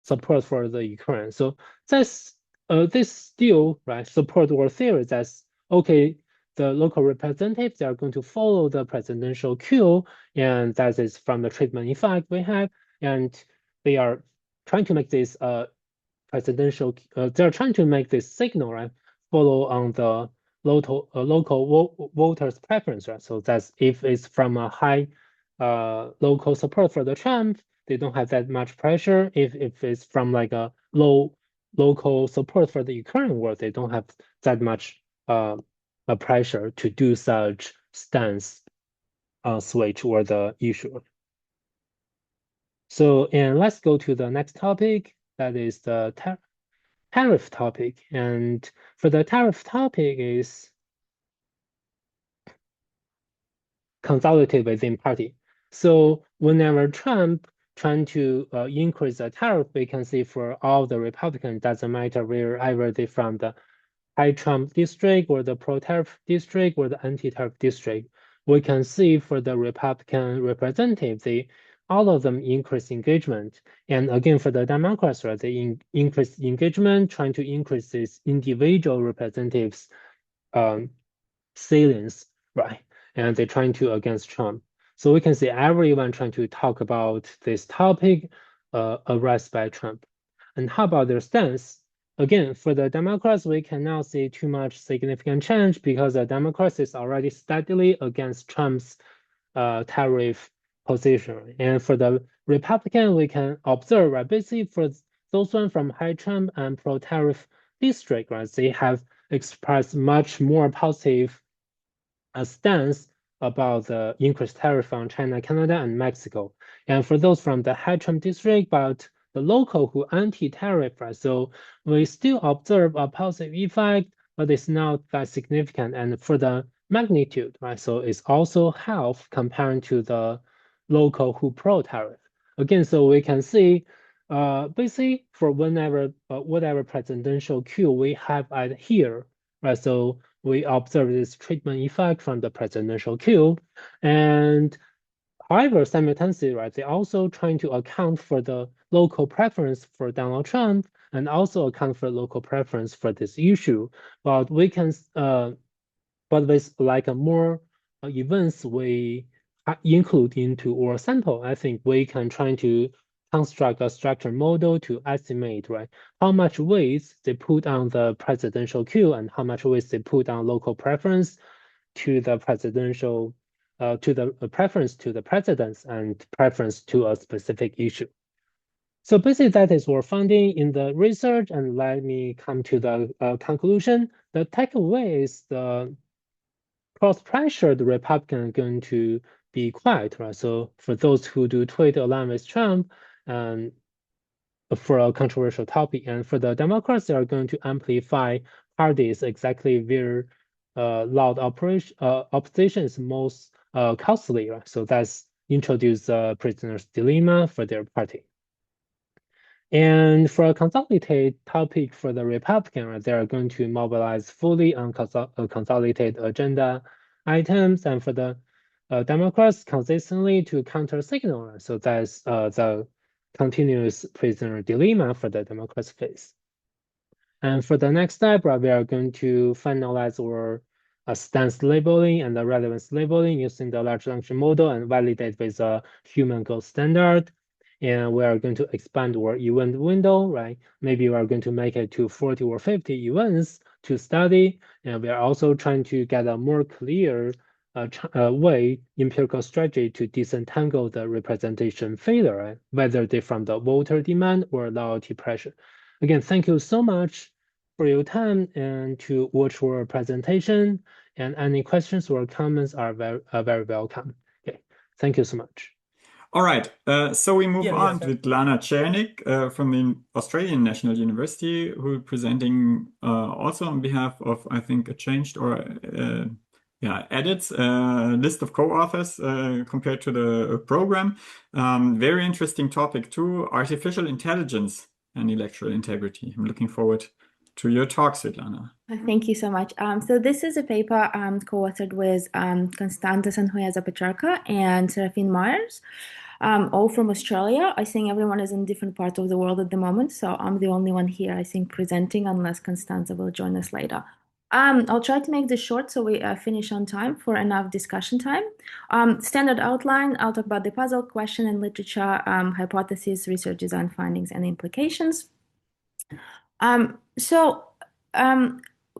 [SPEAKER 4] support for the Ukraine. So that's this still, right, support our theory that's okay. the local representatives are going to follow the presidential queue, and that is from the treatment effect we have, and they are trying to make this they're trying to make this signal, right, follow on the local voters' preference, right? So that's if it's from a high local support for the Trump, they don't have that much pressure. If it's from like a low local support for the Ukraine war, they don't have that much a pressure to do such stance switch or the issue. So, and let's go to the next topic, that is the tariff topic. And for the tariff topic is consolidated within party. So whenever Trump trying to increase the tariff, we can see for all the Republicans, doesn't matter wherever they from the high Trump district or the pro-tariff district or the anti-tariff district, we can see for the Republican representatives, all of them increase engagement. And again, for the Democrats, right, they increase engagement, trying to increase this individual representatives salience, right? And they're trying to against Trump. So we can see everyone trying to talk about this topic, arrest by Trump. And how about their stance? Again, for the Democrats, we cannot see too much significant change because the Democrats is already steadily against Trump's tariff position. And for the Republican, we can observe, right, basically for those one from high Trump and pro-tariff district, right, they have expressed much more positive stance about the increased tariff on China, Canada, and Mexico. And for those from the high Trump district, but the local who anti-tariff, right? So we still observe a positive effect, but it's not that significant. And for the magnitude, right? So it's also half compared to the local who pro-tariff. Again, so we can see basically for whatever presidential queue we have at here, right? So we observe this treatment effect from the presidential queue. And however, simultaneously, right, they also trying to account for the local preference for Donald Trump and also account for local preference for this issue. But we can, but with like a more events we include into our sample, I think we can try to construct a structured model to estimate, right, how much weight they put on the presidential queue and how much weight they put on local preference to the presidential, to the preference to the presidents and preference to a specific issue. So basically that is our finding in the research, and let me come to the conclusion. The takeaway is the cross-pressure, the Republican are going to be quiet, right? So for those who do tweet along with Trump, for a controversial topic, and for the Democrats, they are going to amplify parties exactly where loud opposition is most costly, right? So that's introduce the prisoner's dilemma for their party. And for a consolidated topic for the Republican, right, they are going to mobilize fully on consolidated agenda items, and for the Democrats consistently to counter signal. Right? So that's the continuous prisoner dilemma for the Democrats face. And for the next step, right, we are going to finalize our stance labeling and the relevance labeling using the large language model and validate with a human gold standard. And we are going to expand our event window, right? Maybe we are going to make it to 40 or 50 events to study. And we are also trying to get a more clear way, empirical strategy to disentangle the representation failure, right? Whether they're from the voter demand or loyalty pressure. Again, thank you so much for your time and to watch our presentation. And any questions or comments are very welcome. Okay, thank you so much.
[SPEAKER 1] All right, so we move on to Svitlana Chernykh from the Australian National University, who is presenting also on behalf of, I think, a changed or added list of co-authors compared to the program. Very interesting topic too, artificial intelligence and electoral integrity. I'm looking forward to your talk, Svitlana.
[SPEAKER 5] Thank you so much. So this is a paper co-authored with Constantas Anhueza Petrarca and Serafine Myers, all from Australia. I think everyone is in different parts of the world at the moment, so I'm the only one here, I think, presenting, unless Constanza will join us later. I'll try to make this short so we finish on time for enough discussion time. Standard outline, I'll talk about the puzzle, question and literature, hypothesis, research design findings, and implications.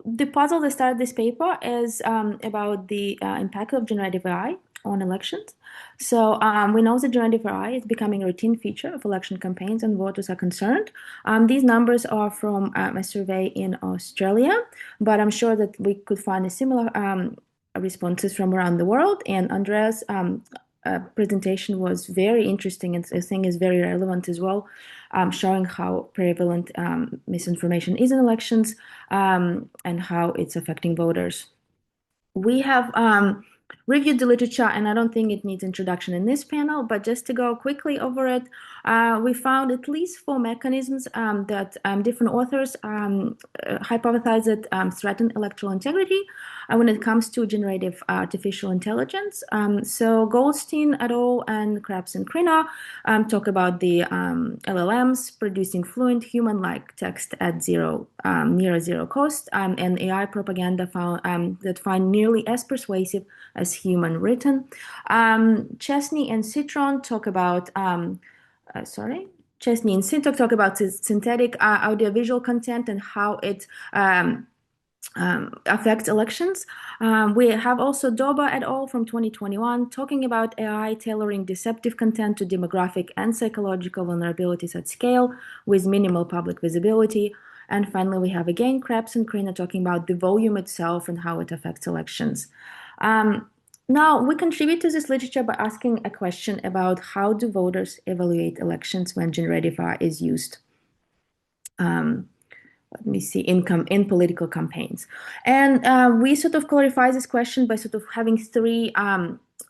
[SPEAKER 5] The puzzle that started this paper is about the impact of generative AI on elections. So we know that generative AI is becoming a routine feature of election campaigns and voters are concerned. These numbers are from a survey in Australia, but I'm sure that we could find a similar responses from around the world. And Andrea's presentation was very interesting and I think is very relevant as well, showing how prevalent misinformation is in elections and how it's affecting voters. We have reviewed the literature, and I don't think it needs introduction in this panel, but just to go quickly over it, we found at least 4 mechanisms that different authors hypothesize that threaten electoral integrity when it comes to generative artificial intelligence. So Goldstein et al. And Krebs and Krina talk about the LLMs producing fluent human-like text at near zero cost, and AI propaganda that find nearly as persuasive as human written. Chernykh and Citron talk about Chernykh and Sintok talk about synthetic audiovisual content and how it affects elections. We have also Doba et al. From 2021 talking about AI tailoring deceptive content to demographic and psychological vulnerabilities at scale with minimal public visibility. And finally, we have again Krebs and Krina talking about the volume itself and how it affects elections. Now, we contribute to this literature by asking a question about how do voters evaluate elections when generative AI is used. Let me see, in political campaigns. And we sort of clarify this question by sort of having 3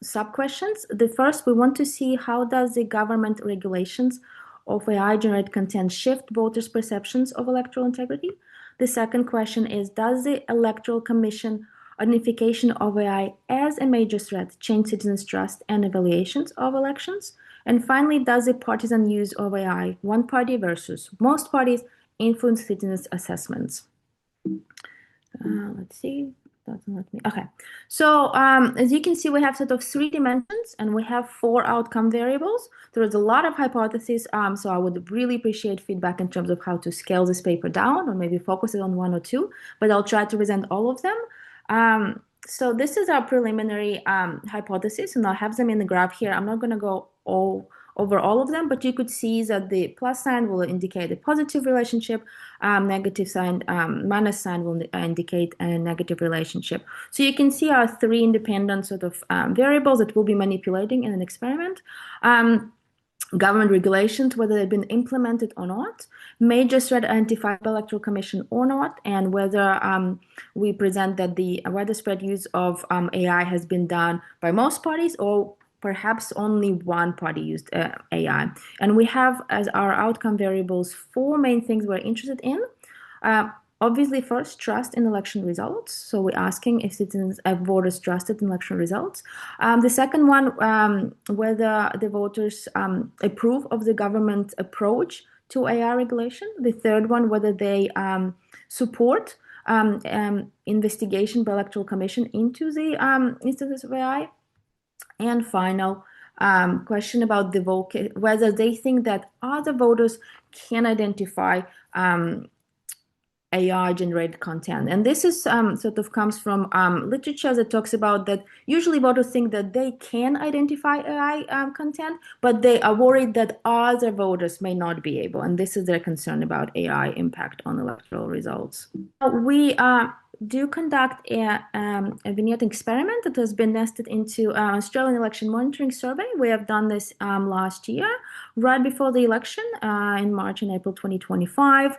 [SPEAKER 5] sub-questions. The first, we want to see how does the government regulations of AI-generated content shift voters' perceptions of electoral integrity? The second question is, does the Electoral Commission identification of AI as a major threat change citizens' trust and evaluations of elections? And finally, does the partisan use of AI, one party versus most parties, influence citizens' assessments? Let's see. Okay. So as you can see, we have sort of 3 dimensions and we have 4 outcome variables. There is a lot of hypotheses, so I would really appreciate feedback in terms of how to scale this paper down or maybe focus it on 1 or 2, but I'll try to present all of them. So this is our preliminary hypothesis, and I'll have them in the graph here. I'm not going to go over all of them, but you could see that the plus sign will indicate a positive relationship, negative sign, minus sign will indicate a negative relationship. So you can see our 3 independent sort of variables that we'll be manipulating in an experiment. Government regulations, whether they've been implemented or not, major threat identified by Electoral Commission or not, and whether we present that the widespread use of AI has been done by most parties or perhaps only one party used AI. And we have as our outcome variables 4 main things we're interested in. Obviously, first, trust in election results. So we're asking if citizens, voters trusted in election results. The second one, whether the voters approve of the government approach to AI regulation. The third one, whether they support investigation by Electoral Commission into the instances of AI. And final question about the whether they think that other voters can identify AI-generated content. And this is sort of comes from literature that talks about that usually voters think that they can identify AI content, but they are worried that other voters may not be able. And this is their concern about AI impact on electoral results. We do conduct a vignette experiment that has been nested into Australian Election Monitoring Survey. We have done this last year, right before the election in March and April 2025.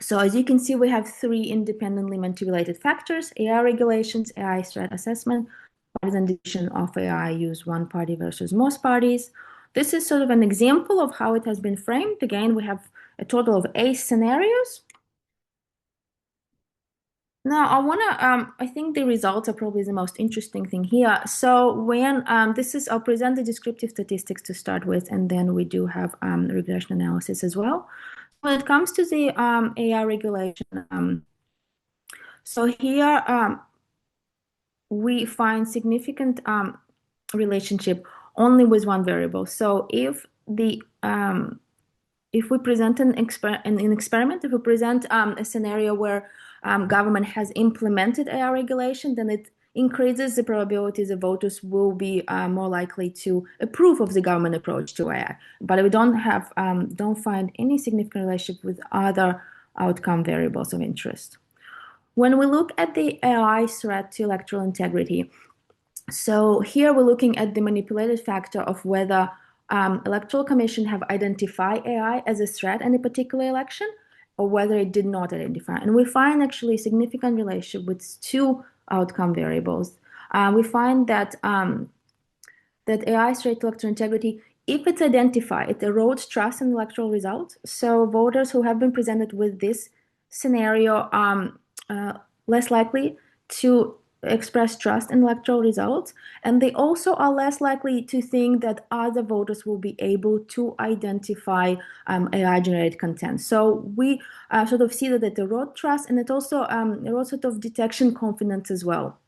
[SPEAKER 5] So as you can see, we have 3 independently manipulated factors: AI regulations, AI threat assessment, partisan division of AI use, one party versus most parties. This is sort of an example of how it has been framed. Again, we have a total of 8 scenarios. Now, I think the results are probably the most interesting thing here. So when I'll present the descriptive statistics to start with, and then we do have regression analysis as well. When it comes to the AI regulation, So here we find significant relationship only with one variable. So if we present an experiment, if we present a scenario where government has implemented AI regulation, then it increases the probability the voters will be more likely to approve of the government approach to AI. But we don't find any significant relationship with other outcome variables of interest. When we look at the AI threat to electoral integrity, so here we're looking at the manipulated factor of whether Electoral Commission have identified AI as a threat in a particular election or whether it did not identify. And we find actually significant relationship with two outcome variables. We find that that AI threat to electoral integrity, if it's identified, it erodes trust in electoral results. So voters who have been presented with this scenario less likely to express trust in electoral results, and they also are less likely to think that other voters will be able to identify AI-generated content. So we sort of see that it erodes trust, and it also erodes sort of detection confidence as well.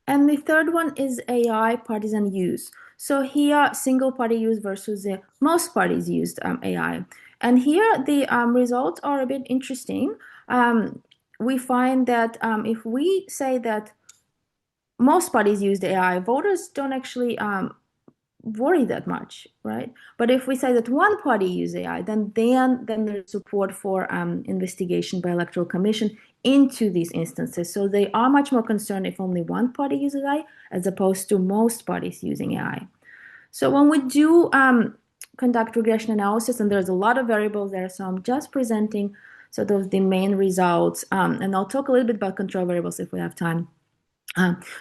[SPEAKER 5] And the third one is AI partisan use. So here, single party use versus the most parties used AI. And here the results are a bit interesting. We find that if we say that most parties use the AI, voters don't actually worry that much, right? But if we say that one party uses AI, then there's support for investigation by Electoral Commission into these instances. So they are much more concerned if only one party uses AI as opposed to most parties using AI. So when we do conduct regression analysis, and there's a lot of variables there, so I'm just presenting sort of the main results, and I'll talk a little bit about control variables if we have time.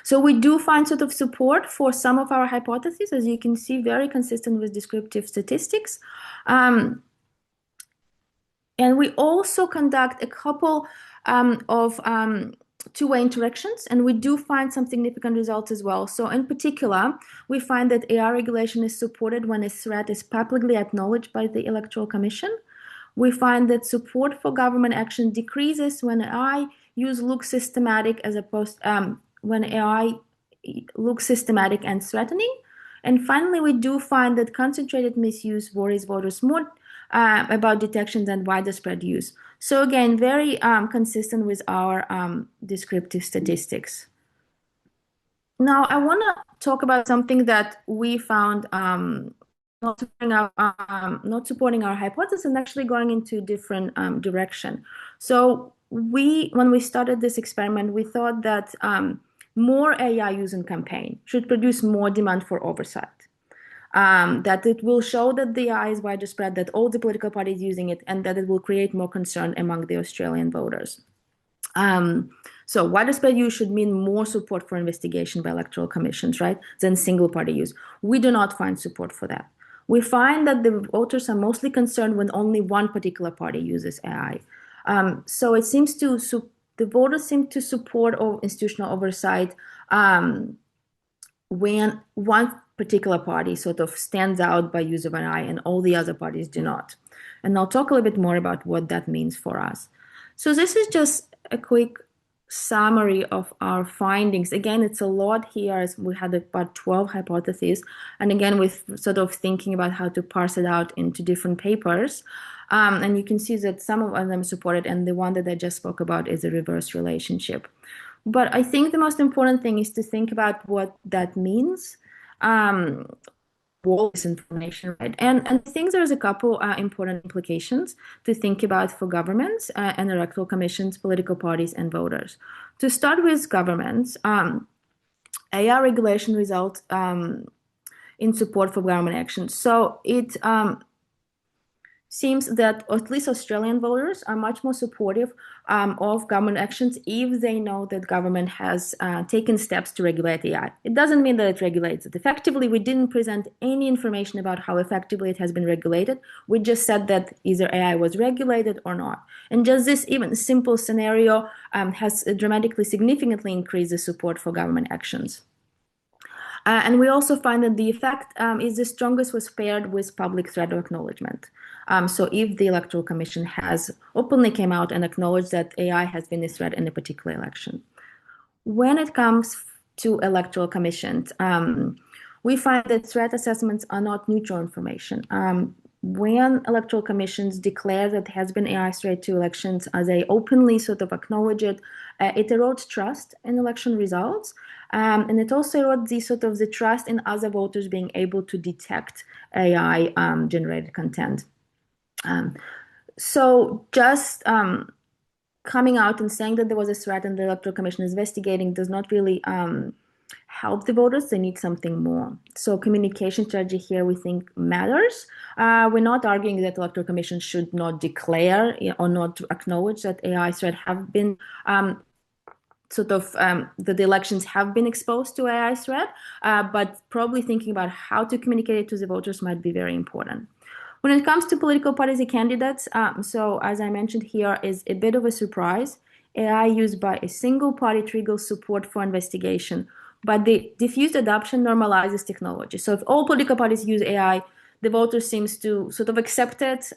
[SPEAKER 5] So we do find sort of support for some of our hypotheses, as you can see, very consistent with descriptive statistics. And we also conduct a couple of two-way interactions, and we do find some significant results as well. So in particular, we find that AI regulation is supported when a threat is publicly acknowledged by the Electoral Commission. We find that support for government action decreases when AI use looks systematic as opposed when AI looks systematic and threatening. And finally, we do find that concentrated misuse worries voters more about detection than widespread use. So again, very consistent with our descriptive statistics. Now, I want to talk about something that we found not supporting our hypothesis and actually going into a different direction. So when we started this experiment, we thought that more AI use in campaign should produce more demand for oversight. That it will show that the AI is widespread, that all the political parties using it, and that it will create more concern among the Australian voters. So widespread use should mean more support for investigation by electoral commissions, right, than single party use. We do not find support for that. We find that the voters are mostly concerned when only one particular party uses AI. So it seems the voters seem to support institutional oversight when one particular party sort of stands out by use of an AI and all the other parties do not. And I'll talk a little bit more about what that means for us. So this is just a quick summary of our findings. Again, it's a lot here, as we had about 12 hypotheses. And again, with sort of thinking about how to parse it out into different papers. And you can see that some of them supported, and the one that I just spoke about is a reverse relationship. But I think the most important thing is to think about what that means. All this information, right? And I think there's a couple important implications to think about for governments and electoral commissions, political parties, and voters. To start with governments, AI regulation results in support for government action. So it seems that at least Australian voters are much more supportive of government actions if they know that government has taken steps to regulate AI. It doesn't mean that it regulates it effectively. We didn't present any information about how effectively it has been regulated. We just said that either AI was regulated or not. And just this even simple scenario has dramatically, significantly increased the support for government actions. And we also find that the effect is the strongest was paired with public threat of acknowledgement. So if the Electoral Commission has openly came out and acknowledged that AI has been a threat in a particular election. When it comes to electoral commissions, we find that threat assessments are not neutral information. When electoral commissions declare that there has been AI threat to elections, as they openly sort of acknowledge it, it erodes trust in election results, and it also erodes the trust in other voters being able to detect AI generated content. So just coming out and saying that there was a threat and the Electoral Commission is investigating does not really help the voters. They need something more. So communication strategy here we think matters. We're not arguing that the Electoral Commission should not declare or not acknowledge that AI threat have been that the elections have been exposed to AI threat, but probably thinking about how to communicate it to the voters might be very important. When it comes to political parties and candidates, so as I mentioned here, is a bit of a surprise. AI used by a single party triggers support for investigation, but the diffused adoption normalizes technology. So if all political parties use AI, the voter seems to sort of accept it,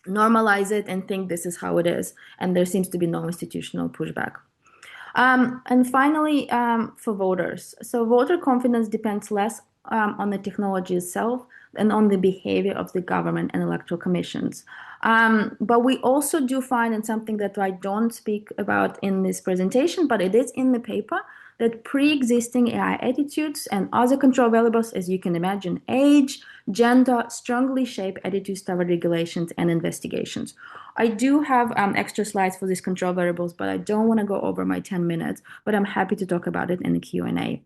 [SPEAKER 5] normalize it, and think this is how it is, and there seems to be no institutional pushback. And finally, for voters. So voter confidence depends less on the technology itself than on the behavior of the government and electoral commissions. But we also do find, and something that I don't speak about in this presentation, but it is in the paper, that pre-existing AI attitudes and other control variables, as you can imagine, age, gender, strongly shape attitudes toward regulations and investigations. I do have extra slides for these control variables, but I don't want to go over my 10 minutes, but I'm happy to talk about it in the Q&A.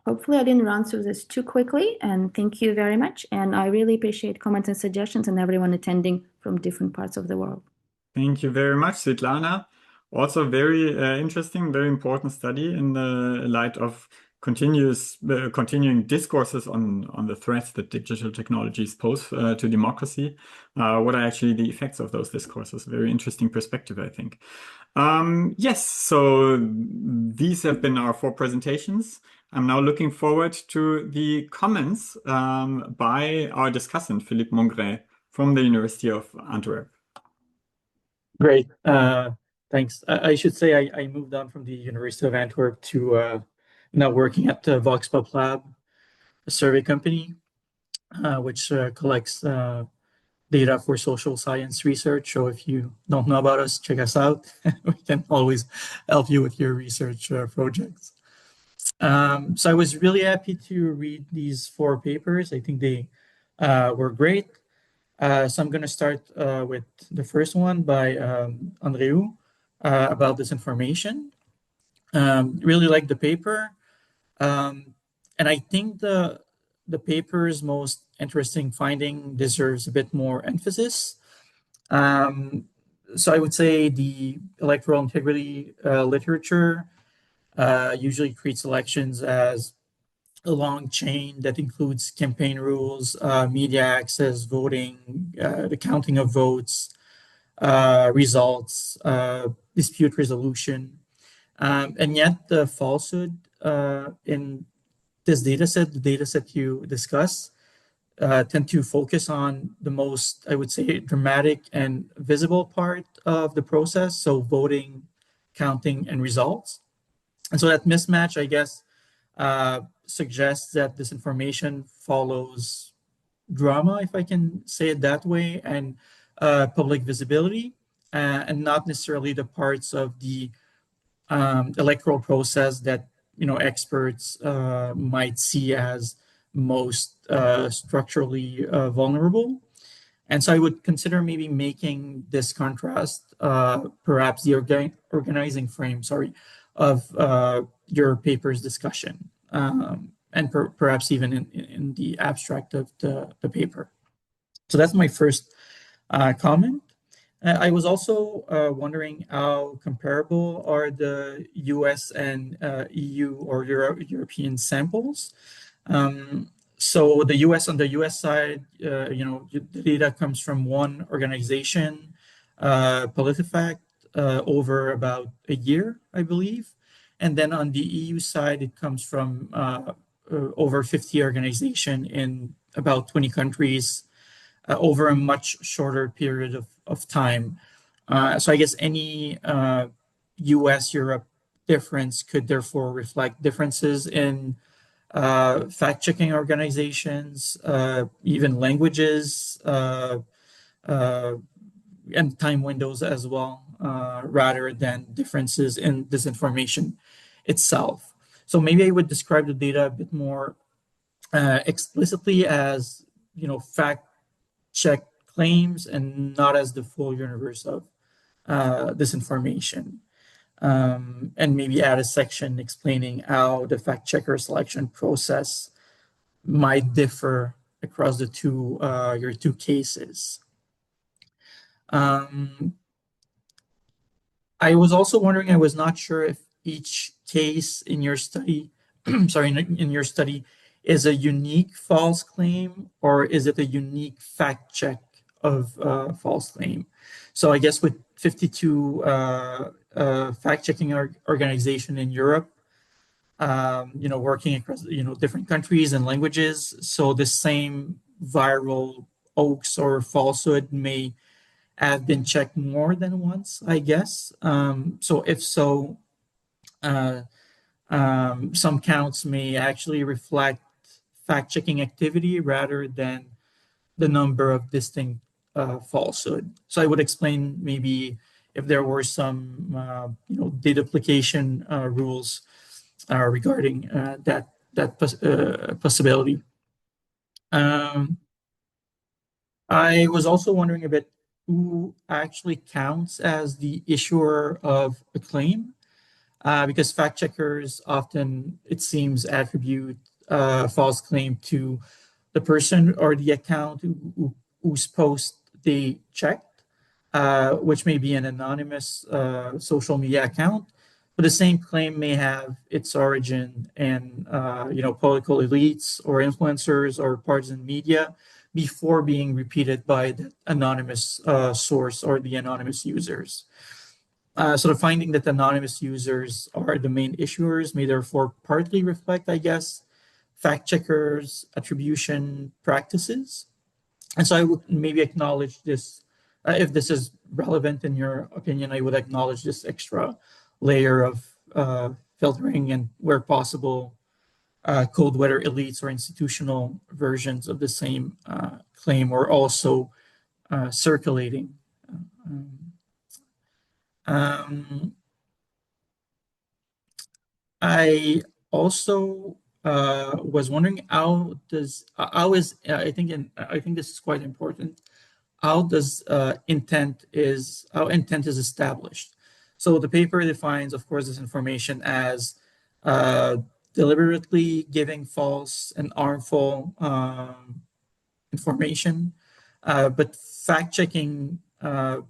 [SPEAKER 5] Hopefully I didn't run through this too quickly, and thank you very much. And I really appreciate comments and suggestions and everyone attending from different parts of the world.
[SPEAKER 1] Thank you very much, Svitlana. Also very interesting, very important study in the light of continuing discourses on the threats that digital technologies pose to democracy. What are actually the effects of those discourses? Very interesting perspective, I think. Yes, so these have been our 4 presentations. I'm now looking forward to the comments by our discussant, Philippe Mongrain from the University of Antwerp.
[SPEAKER 6] Great. Thanks. I should say I moved on from the University of Antwerp to now working at the VoxPop Lab, a survey company, which collects data for social science research. So if you don't know about us, check us out. We can always help you with your research projects. So I was really happy to read these 4 papers. I think they were great. So I'm going to start with the first one by Andreu about disinformation. Really like the paper. And I think the paper's most interesting finding deserves a bit more emphasis. So I would say the electoral integrity literature usually treats elections as a long chain that includes campaign rules, media access, voting, the counting of votes, results, dispute resolution. And yet the falsehood in this data set, the data set you discuss, tend to focus on the most, I would say, dramatic and visible part of the process. So voting, counting, and results. And so that mismatch, I guess, suggests that disinformation follows drama, if I can say it that way, and public visibility, and not necessarily the parts of the electoral process that experts might see as most structurally vulnerable. And so I would consider maybe making this contrast perhaps the organizing frame, of your paper's discussion, and perhaps even in the abstract of the paper. So that's my first comment. I was also wondering how comparable are the US and EU or European samples. So the US, on the US side, the data comes from one organization, PolitiFact, over about a year, I believe. And then on the EU side, it comes from over 50 organizations in about 20 countries over a much shorter period of time. So I guess any US, Europe difference could therefore reflect differences in fact-checking organizations, even languages, and time windows as well, rather than differences in disinformation itself. So maybe I would describe the data a bit more explicitly as, fact check claims and not as the full universe of disinformation. And maybe add a section explaining how the fact checker selection process might differ across the your two cases. I was also wondering, I was not sure if each case in your study, sorry, in your study is a unique false claim, or is it a unique fact check of false claim? So I guess with 52 fact-checking organization in Europe, working across, different countries and languages. So the same viral hoax or falsehood may have been checked more than once, I guess. So if so, some counts may actually reflect fact-checking activity rather than the number of distinct falsehood. So I would explain maybe if there were some, deduplication rules regarding that possibility. I was also wondering a bit who actually counts as the issuer of a claim, because fact checkers often, it seems, attribute a false claim to the person or the account whose post they checked, which may be an anonymous social media account, but the same claim may have its origin in political elites or influencers or partisan media before being repeated by the anonymous source or the anonymous users. So the finding that anonymous users are the main issuers may therefore partly reflect, I guess, fact checkers' attribution practices. And so I would maybe acknowledge this, if this is relevant in your opinion, I would acknowledge this extra layer of filtering and, where possible, code whether elites or institutional versions of the same claim were also circulating. I also was wondering how is I think this is quite important. How intent is established? So the paper defines, of course, this information as deliberately giving false and harmful information, but fact checking, I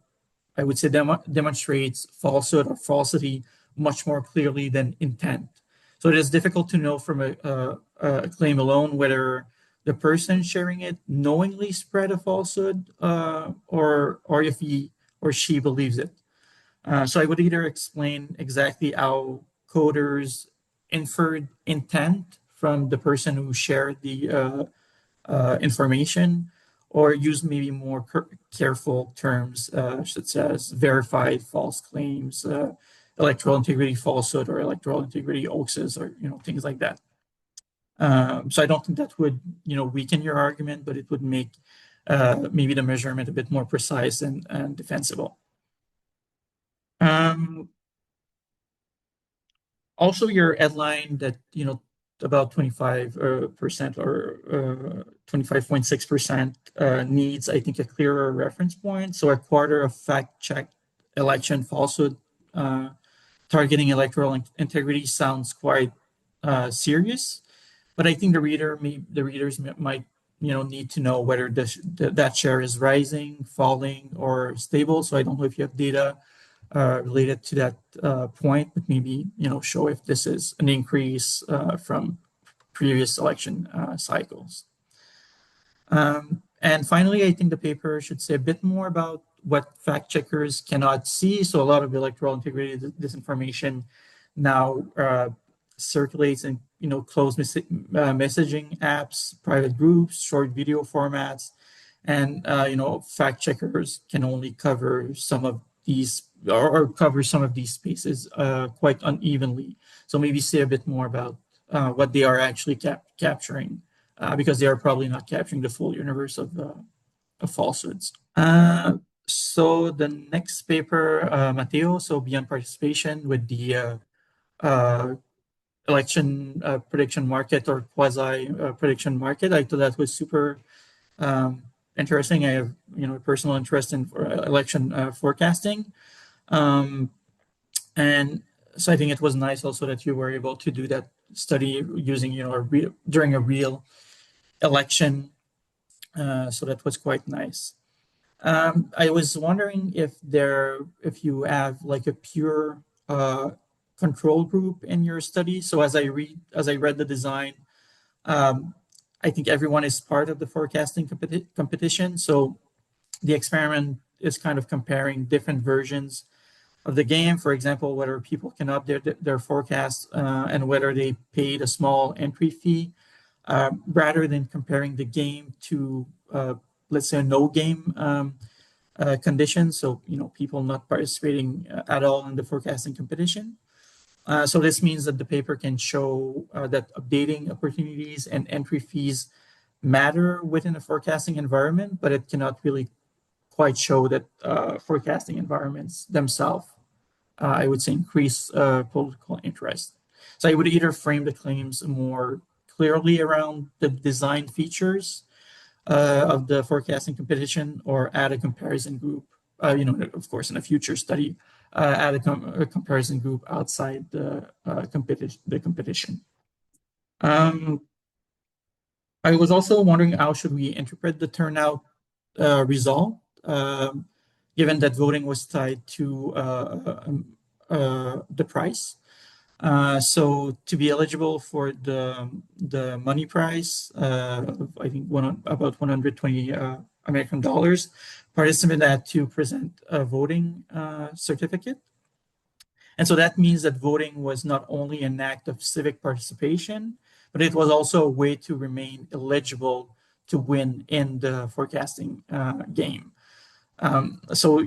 [SPEAKER 6] would say, demonstrates falsehood or falsity much more clearly than intent. So it is difficult to know from a claim alone whether the person sharing it knowingly spread a falsehood or if he or she believes it. So I would either explain exactly how coders inferred intent from the person who shared the information, or use maybe more careful terms such as verified false claims, electoral integrity falsehood, or electoral integrity hoaxes, or things like that. So I don't think that would weaken your argument, but it would make maybe the measurement a bit more precise and defensible. Also, your headline that about 25% or 25.6% needs, I think, a clearer reference point. So a quarter of fact-checked election falsehood targeting electoral integrity sounds quite serious, but I think the readers might need to know whether that share is rising, falling, or stable. So I don't know if you have data related to that point, but maybe show if this is an increase from previous election cycles. And finally, I think the paper should say a bit more about what fact checkers cannot see. So a lot of electoral integrity disinformation now circulates in closed messaging apps, private groups, short video formats, and fact checkers can only cover some of these or cover some of these spaces quite unevenly. So maybe say a bit more about what they are actually capturing, because they are probably not capturing the full universe of falsehoods. So the next paper, Mateo, so beyond participation with the election prediction market or quasi prediction market. I thought that was super interesting. I have personal interest in election forecasting, and so I think it was nice also that you were able to do that study using during a real election. So that was quite nice. I was wondering if you have like a pure control group in your study. So as I read the design, I think everyone is part of the forecasting competition. So the experiment is kind of comparing different versions of the game. For example, whether people can update their forecasts and whether they paid a small entry fee, rather than comparing the game to let's say a no game condition. So people not participating at all in the forecasting competition. So this means that the paper can show that updating opportunities and entry fees matter within a forecasting environment, but it cannot really quite show that forecasting environments themselves, I would say, increase political interest. So I would either frame the claims more clearly around the design features of the forecasting competition or add a comparison group, of course, in a future study, add a comparison group outside the competition. I was also wondering how should we interpret the turnout result, given that voting was tied to the price. So to be eligible for the money prize, I think about 120 American dollars, participant had to present a voting certificate. And so that means that voting was not only an act of civic participation, but it was also a way to remain eligible to win in the forecasting game. So,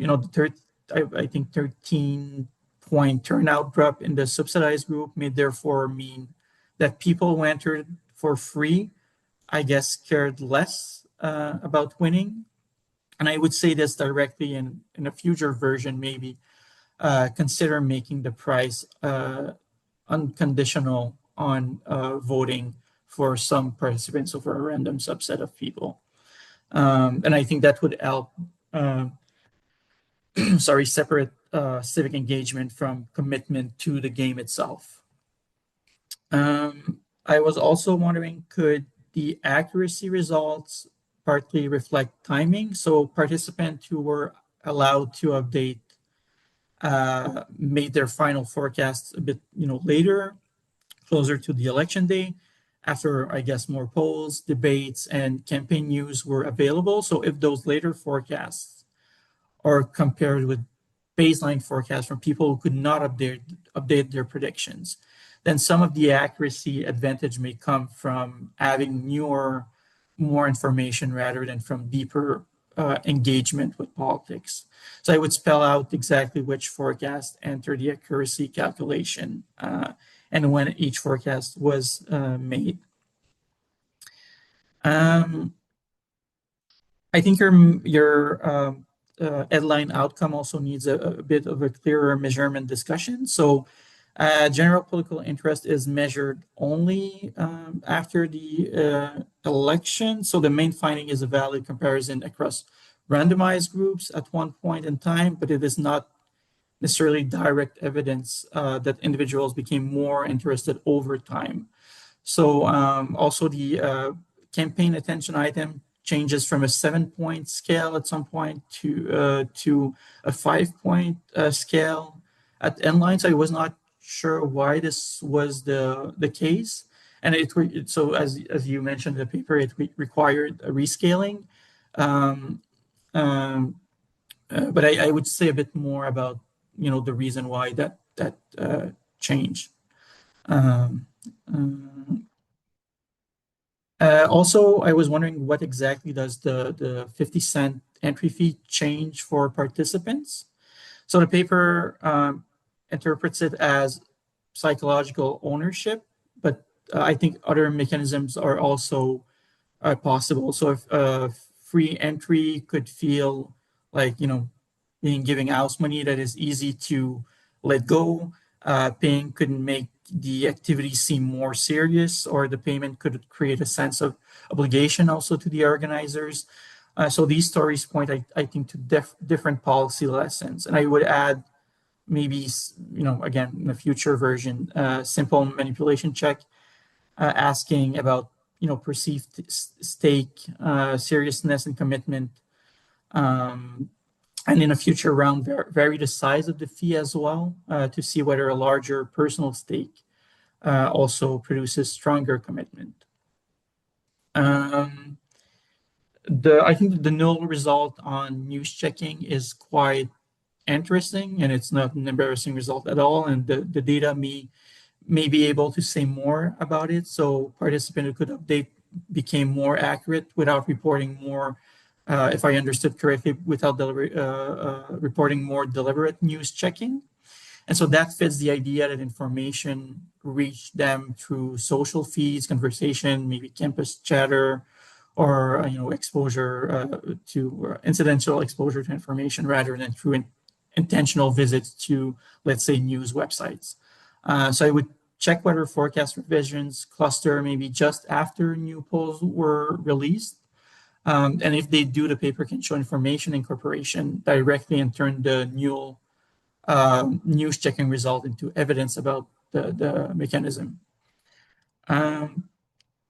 [SPEAKER 6] I think 13-point turnout drop in the subsidized group may therefore mean that people who entered for free, I guess, cared less about winning. And I would say this directly in a future version, maybe consider making the price unconditional on voting for some participants or for a random subset of people. And I think that would help separate civic engagement from commitment to the game itself. I was also wondering, could the accuracy results partly reflect timing? So participants who were allowed to update made their final forecasts a bit later, closer to the election day, after, I guess, more polls, debates, and campaign news were available. So if those later forecasts are compared with baseline forecasts from people who could not update their predictions, then some of the accuracy advantage may come from having more information rather than from deeper engagement with politics. So I would spell out exactly which forecast entered the accuracy calculation and when each forecast was made. I think your headline outcome also needs a bit of a clearer measurement discussion. So general political interest is measured only after the election. So the main finding is a valid comparison across randomized groups at one point in time, but it is not necessarily direct evidence that individuals became more interested over time. So also the campaign attention item changes from a 7-point scale at some point to a 5-point scale at endline. So I was not sure why this was the case, and so as you mentioned in the paper, it required a rescaling. But I would say a bit more about the reason why that change. Also, I was wondering what exactly does the 50-cent entry fee change for participants? So the paper interprets it as psychological ownership, but I think other mechanisms are also possible. So if free entry could feel like, being giving house money that is easy to let go, paying could make the activity seem more serious, or the payment could create a sense of obligation also to the organizers. So these stories point, I think, to different policy lessons. And I would add maybe, again, in a future version, simple manipulation check, asking about, perceived stake, seriousness and commitment. And in a future round, vary the size of the fee as well, to see whether a larger personal stake also produces stronger commitment. I think the null result on news checking is quite interesting, and it's not an embarrassing result at all. And the data may be able to say more about it. So participant who could update became more accurate without reporting more, if I understood correctly, without reporting more deliberate news checking. And so that fits the idea that information reached them through social feeds, conversation, maybe campus chatter, or exposure to incidental exposure to information rather than through intentional visits to, let's say, news websites. So I would check whether forecast revisions cluster maybe just after new polls were released. And if they do, the paper can show information incorporation directly and turn the new news checking result into evidence about the mechanism.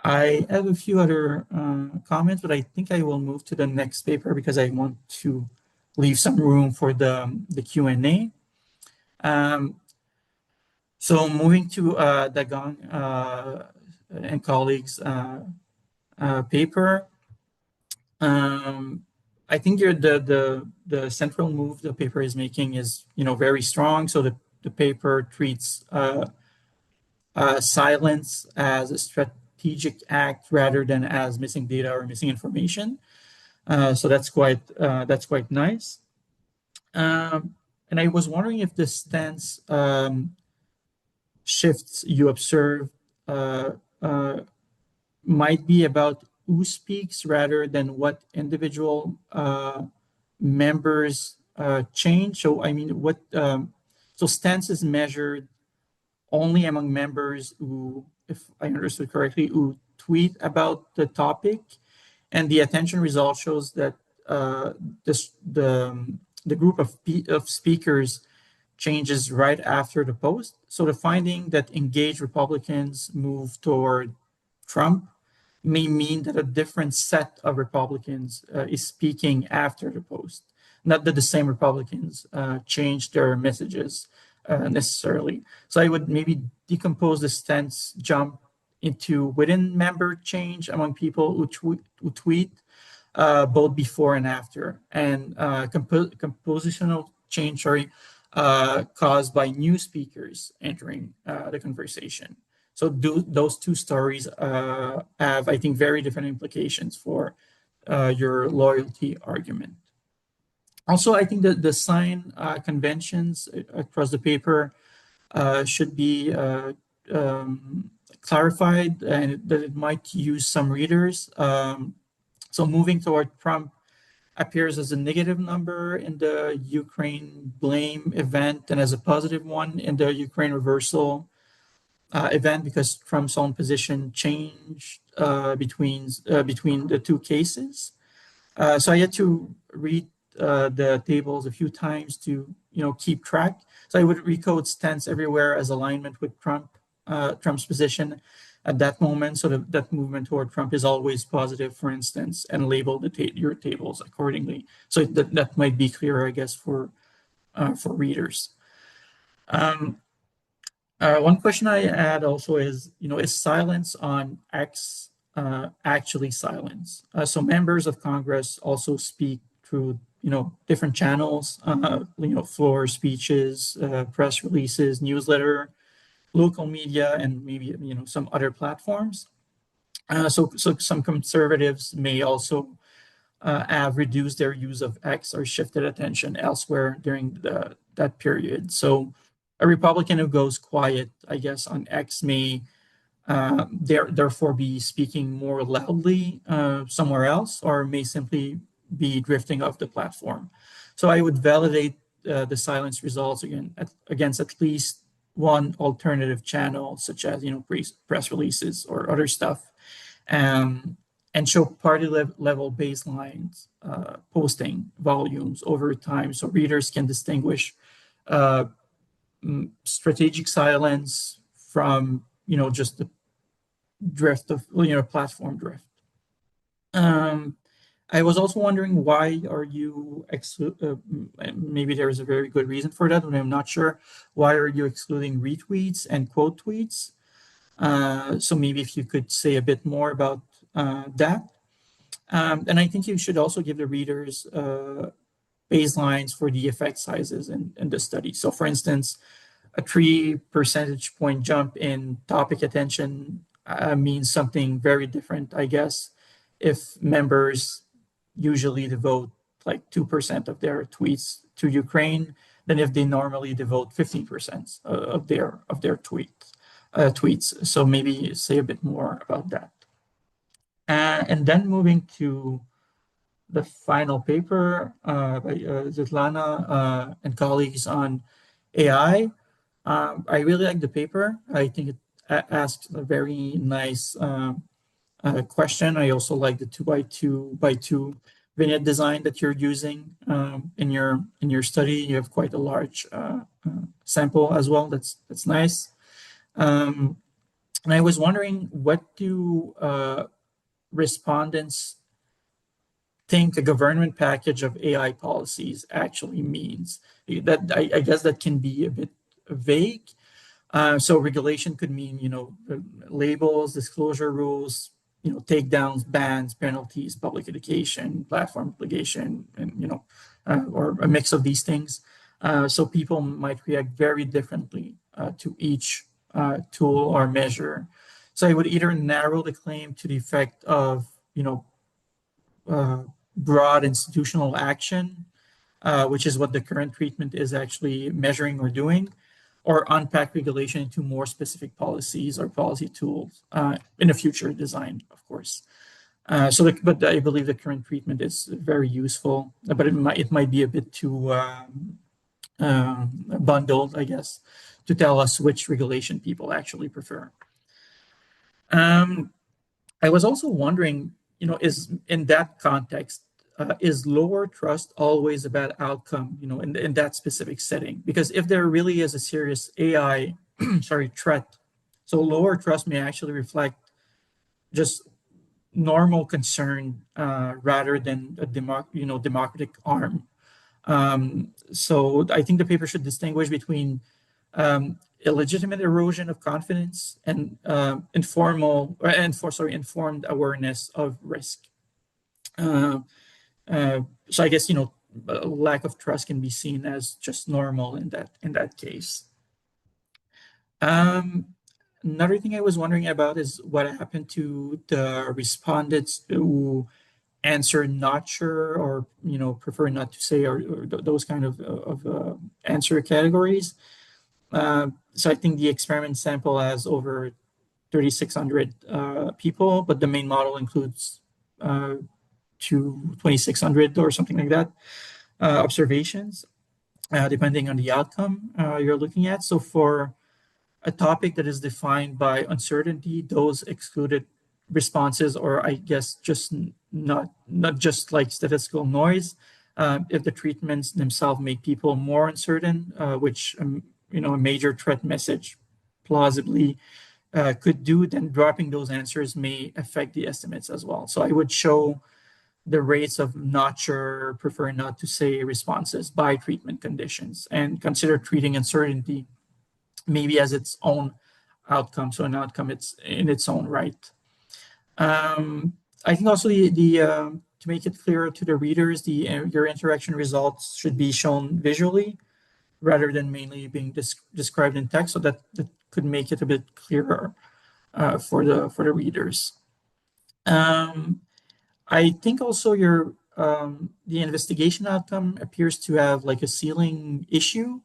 [SPEAKER 6] I have a few other comments, but I think I will move to the next paper because I want to leave some room for the Q&A. So moving to Dagang and colleagues' paper, I think the central move the paper is making is very strong. So the paper treats silence as a strategic act rather than as missing data or missing information. So that's quite nice. And I was wondering if the stance shifts you observe might be about who speaks rather than what individual members change. So I mean, so stance is measured only among members who, if I understood correctly, who tweet about the topic, and the attention result shows that the group of speakers changes right after the post. So the finding that engaged Republicans move toward Trump may mean that a different set of Republicans is speaking after the post, not that the same Republicans change their messages necessarily. So I would maybe decompose the stance jump into within member change among people who tweet, both before and after, and compositional change, caused by new speakers entering the conversation. So those two stories have, I think, very different implications for your loyalty argument. Also, I think that the sign conventions across the paper should be clarified, and that it might use some readers. So moving toward Trump appears as a negative number in the Ukraine blame event and as a positive one in the Ukraine reversal event, because Trump's own position changed between the two cases. So I had to read the tables a few times to keep track. So I would recode stance everywhere as alignment with Trump's position at that moment. So that movement toward Trump is always positive, for instance, and label your tables accordingly. So that might be clearer, I guess, for readers. One question I had also is, is silence on X actually silence? So members of Congress also speak through, different channels, floor speeches, press releases, newsletter. local media, and maybe some other platforms. So some conservatives may also have reduced their use of X or shifted attention elsewhere during that period. So a Republican who goes quiet, I guess, on X may therefore be speaking more loudly somewhere else, or may simply be drifting off the platform. So I would validate the silence results against at least one alternative channel, such as press releases or other stuff, and show party level baselines, posting volumes over time, so readers can distinguish strategic silence from just the drift of platform drift. I was also wondering, why are you maybe there is a very good reason for that, but I'm not sure. Why are you excluding retweets and quote tweets? So maybe if you could say a bit more about that. And I think you should also give the readers baselines for the effect sizes in the study. So for instance, a 3 percentage point jump in topic attention means something very different, I guess, if members usually devote like 2% of their tweets to Ukraine than if they normally devote 15% of their tweets. So maybe say a bit more about that. And then moving to the final paper by Svitlana and colleagues on AI. I really like the paper. I think it asks a very nice question. I also like the 2x2x2 vignette design that you're using in your study. You have quite a large sample as well. That's nice. And I was wondering, what do respondents think a government package of AI policies actually means? That I guess that can be a bit vague. So regulation could mean, labels, disclosure rules, takedowns, bans, penalties, public education, platform obligation, and or a mix of these things. So people might react very differently to each tool or measure. So I would either narrow the claim to the effect of, broad institutional action, which is what the current treatment is actually measuring or doing, or unpack regulation into more specific policies or policy tools in a future design, of course. But I believe the current treatment is very useful, but it might be a bit too bundled, I guess, to tell us which regulation people actually prefer. I was also wondering, is in that context, is lower trust always a bad outcome, in that specific setting? Because if there really is a serious AI, threat, so lower trust may actually reflect just normal concern rather than a democratic arm. So I think the paper should distinguish between illegitimate erosion of confidence and informed awareness of risk. So I guess lack of trust can be seen as just normal in that case. Another thing I was wondering about is what happened to the respondents who answered not sure or prefer not to say, or those kind of answer categories. So I think the experiment sample has over 3,600 people, but the main model includes to 2,600 or something like that observations, depending on the outcome you're looking at. So for a topic that is defined by uncertainty, those excluded responses, or I guess just not just like statistical noise, if the treatments themselves make people more uncertain, which a major threat message plausibly could do, then dropping those answers may affect the estimates as well. So I would show the rates of not sure, prefer not to say responses by treatment conditions, and consider treating uncertainty maybe as its own outcome, so an outcome it's in its own right. I think also to make it clearer to the readers, your interaction results should be shown visually. rather than mainly being described in text, so that could make it a bit clearer for the readers. I think also the investigation outcome appears to have like a ceiling issue,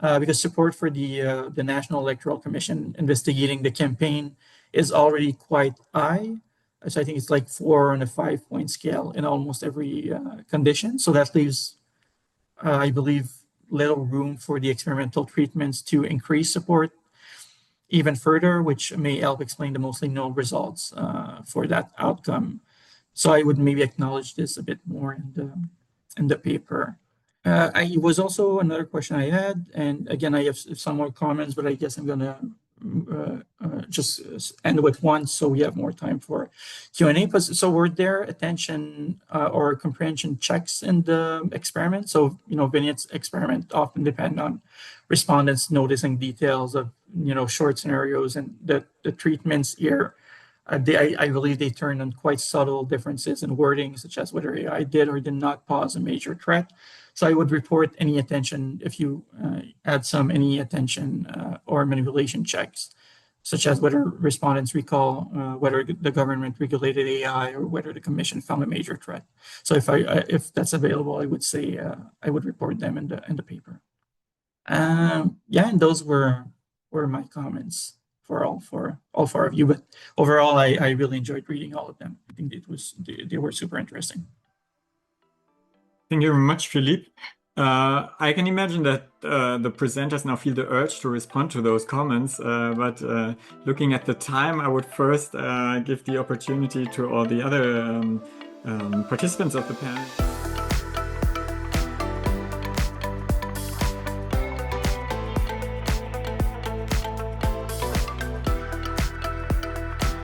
[SPEAKER 6] because support for the National Electoral Commission investigating the campaign is already quite high. So I think it's like 4 on a 5-point scale in almost every condition. So that leaves, I believe, little room for the experimental treatments to increase support even further, which may help explain the mostly no results for that outcome. So I would maybe acknowledge this a bit more in the paper. It was also another question I had, and again, I have some more comments, but I guess I'm gonna just end with one so we have more time for Q&A. So were there attention or comprehension checks in the experiment? So, vignettes experiment often depend on respondents noticing details of, short scenarios, and the treatments here, I believe they turn on quite subtle differences in wording, such as whether AI did or did not pose a major threat. So I would report any attention if you add any attention or manipulation checks, such as whether respondents recall whether the government regulated AI or whether the commission found a major threat. So if that's available, I would say I would report them in the paper. Yeah, and those were my comments for all four of you. But overall, I really enjoyed reading all of them. I think they were super interesting.
[SPEAKER 1] Thank you very much, Philippe. I can imagine that the presenters now feel the urge to respond to those comments, but looking at the time, I would first give the opportunity to all the other participants of the panel.